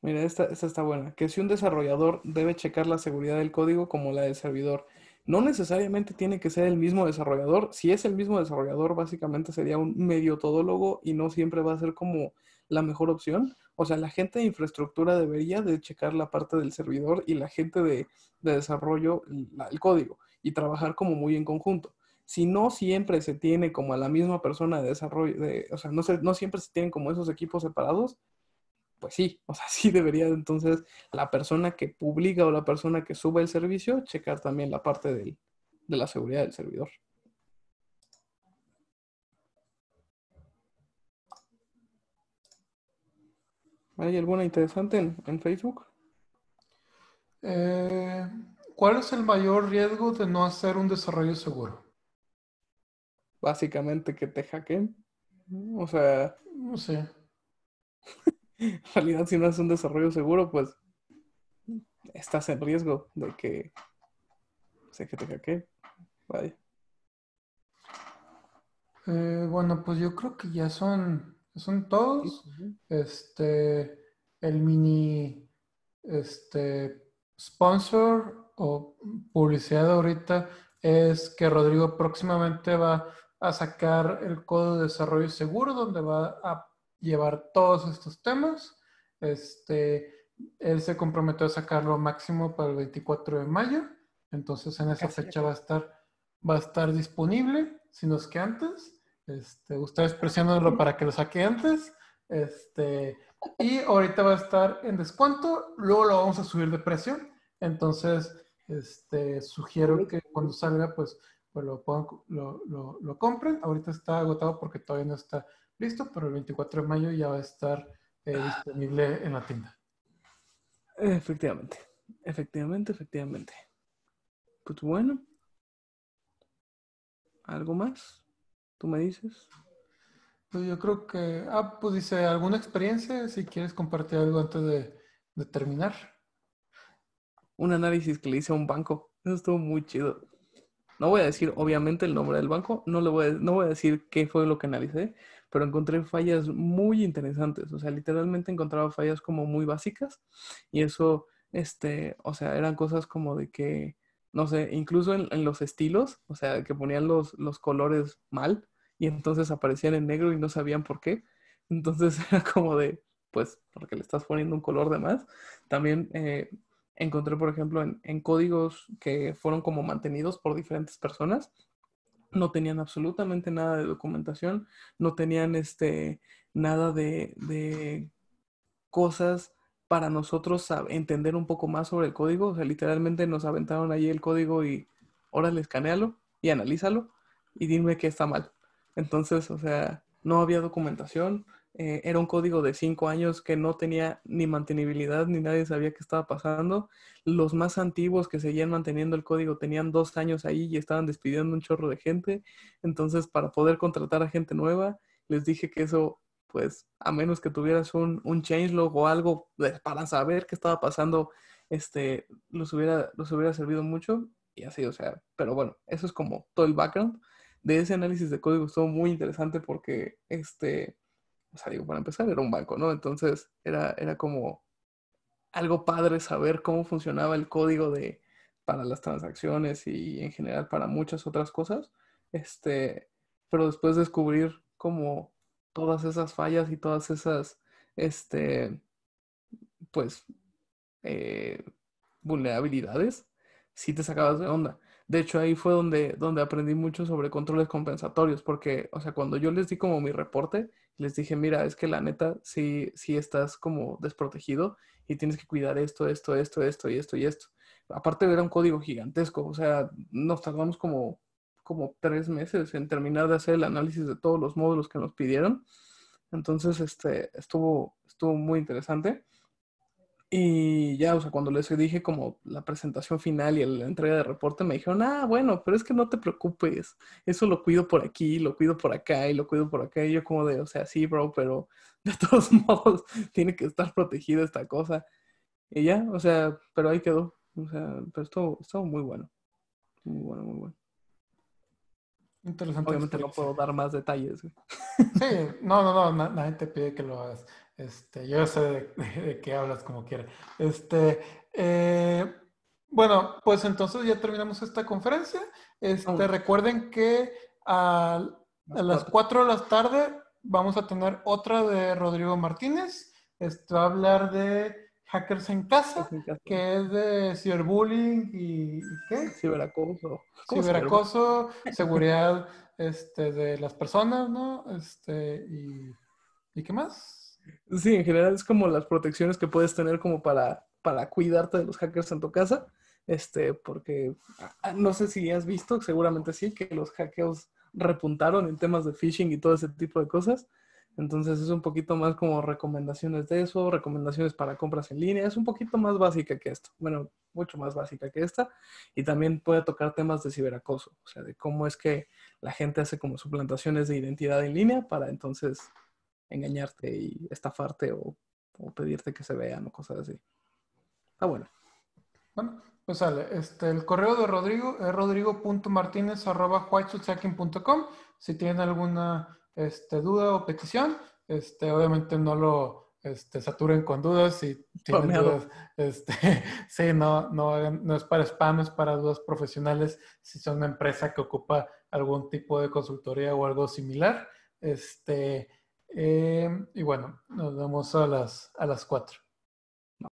Speaker 2: Mira, esta está buena. Que si un desarrollador debe checar la seguridad del código como la del servidor. No necesariamente tiene que ser el mismo desarrollador. Si es el mismo desarrollador, básicamente sería un medio todólogo y no siempre va a ser como la mejor opción. O sea, la gente de infraestructura debería de checar la parte del servidor y la gente de desarrollo el código y trabajar como muy en conjunto. Si no siempre se tiene como a la misma persona de desarrollo, o sea, no siempre se tienen como esos equipos separados, pues sí, o sea, sí debería entonces la persona que publica o la persona que sube el servicio checar también la parte de la seguridad del servidor. ¿Hay alguna interesante en Facebook?
Speaker 1: Eh, ¿Cuál es el mayor riesgo de no hacer un desarrollo seguro?
Speaker 2: Básicamente que te hackeen. O sea,
Speaker 1: No sé.
Speaker 2: en realidad si no es un desarrollo seguro, pues estás en riesgo de que te hackeen. Vaya.
Speaker 1: Bueno, pues yo creo que ya son
Speaker 2: Sí,
Speaker 1: todos.
Speaker 2: pues, sí.
Speaker 1: El mini sponsor o publicidad ahorita es que Rodrigo próximamente va a sacar el código de desarrollo seguro donde va a llevar todos estos temas. Él se comprometió a sacarlo máximo para el 24 de mayo. Entonces en
Speaker 2: Ya
Speaker 1: esa
Speaker 2: casi, ya
Speaker 1: fecha
Speaker 2: casi.
Speaker 1: va a estar disponible, si no es que antes. Ustedes presionándolo para que lo saque antes. Este, y ahorita va a estar en descuento, luego lo vamos a subir de precio. Entonces, sugiero que cuando salga, pues lo compren. Ahorita está agotado porque todavía no está listo, pero el 24 de mayo ya va a estar disponible en la tienda.
Speaker 2: Efectivamente, efectivamente. Pues bueno, ¿algo más? ¿Tú me dices?
Speaker 1: Pues yo creo que, pues dice, ¿alguna experiencia? Si quieres compartir algo antes de terminar.
Speaker 2: Un análisis que le hice a un banco. Eso estuvo muy chido. No voy a decir, obviamente, el nombre del banco, no voy a decir qué fue lo que analicé, pero encontré fallas muy interesantes. O sea, literalmente encontraba fallas como muy básicas y eso, o sea, eran cosas como de que, no sé, incluso en los estilos, o sea, que ponían los colores mal y entonces aparecían en negro y no sabían por qué. Entonces era como de, pues, porque le estás poniendo un color de más. También encontré, por ejemplo, en códigos que fueron como mantenidos por diferentes personas, no tenían absolutamente nada de documentación, no tenían nada de cosas para nosotros entender un poco más sobre el código. O sea, literalmente nos aventaron ahí el código y órale, escanéalo y analízalo y dime qué está mal. Entonces, o sea, no había documentación. Era un código de 5 años que no tenía ni mantenibilidad, ni nadie sabía qué estaba pasando. Los más antiguos que seguían manteniendo el código tenían 2 años ahí y estaban despidiendo un chorro de gente. Entonces, para poder contratar a gente nueva, les dije que eso, pues a menos que tuvieras un changelog o algo para saber qué estaba pasando, los hubiera servido mucho y así, o sea, pero bueno, eso es como todo el background de ese análisis de código. Estuvo muy interesante porque, o sea, digo, para empezar era un banco, ¿no? Entonces era como algo padre saber cómo funcionaba el código para las transacciones y en general para muchas otras cosas. Este, pero después descubrir como todas esas fallas y todas esas, este, pues, eh, vulnerabilidades, sí te sacabas de onda. De hecho, ahí fue donde aprendí mucho sobre controles compensatorios, porque, o sea, cuando yo les di como mi reporte, les dije, mira, es que la neta, sí estás como desprotegido y tienes que cuidar esto y esto y esto. Aparte era un código gigantesco, o sea, nos tardamos como 3 meses en terminar de hacer el análisis de todos los módulos que nos pidieron. Entonces, estuvo muy interesante. Y ya, o sea, cuando les dije como la presentación final y la entrega de reporte, me dijeron, ah, bueno, pero es que no te preocupes, eso lo cuido por aquí, lo cuido por acá y lo cuido por acá. Y yo como de, o sea, sí, bro, pero de todos modos tiene que estar protegida esta cosa. Y ya, o sea, pero ahí quedó. O sea, pero estuvo muy bueno, muy bueno, muy bueno.
Speaker 1: Interesante
Speaker 2: Obviamente no
Speaker 1: experiencia.
Speaker 2: puedo dar más detalles, güey.
Speaker 1: Sí, no, nadie te pide que lo hagas. Yo sé de qué hablas como quiera. Este, eh, bueno, pues entonces ya terminamos esta conferencia.
Speaker 2: Vámonos,
Speaker 1: Recuerden que a
Speaker 2: las
Speaker 1: las
Speaker 2: 4.
Speaker 1: 4 de la tarde vamos a tener otra de Rodrigo Martínez. Va a hablar de hackers en casa,
Speaker 2: Es en casa.
Speaker 1: que es de ciberbullying y ¿qué?
Speaker 2: Ciberacoso. ¿Cómo ciberbullying?
Speaker 1: Ciberacoso, seguridad de las personas, ¿no? ¿Y qué más?
Speaker 2: Sí, en general es como las protecciones que puedes tener como para cuidarte de los hackers en tu casa. Porque no sé si has visto, seguramente sí, que los hackeos repuntaron en temas de phishing y todo ese tipo de cosas. Entonces es un poquito más como recomendaciones de eso, recomendaciones para compras en línea. Es un poquito más básica que esto. Bueno, mucho más básica que esta. Y también puede tocar temas de ciberacoso, o sea, de cómo es que la gente hace como suplantaciones de identidad en línea para entonces engañarte y estafarte o pedirte que se vean o cosas así. Ah, bueno.
Speaker 1: Bueno, pues sale. El correo de Rodrigo es rodrigo.martinez@whitesociety.com. Si tienen alguna duda o petición, obviamente no lo saturen con dudas. Si tienen
Speaker 2: Spameado.
Speaker 1: dudas, este, sí, no es para spam, es para dudas profesionales. Si son una empresa que ocupa algún tipo de consultoría o algo similar. Y bueno, nos vemos a las 4.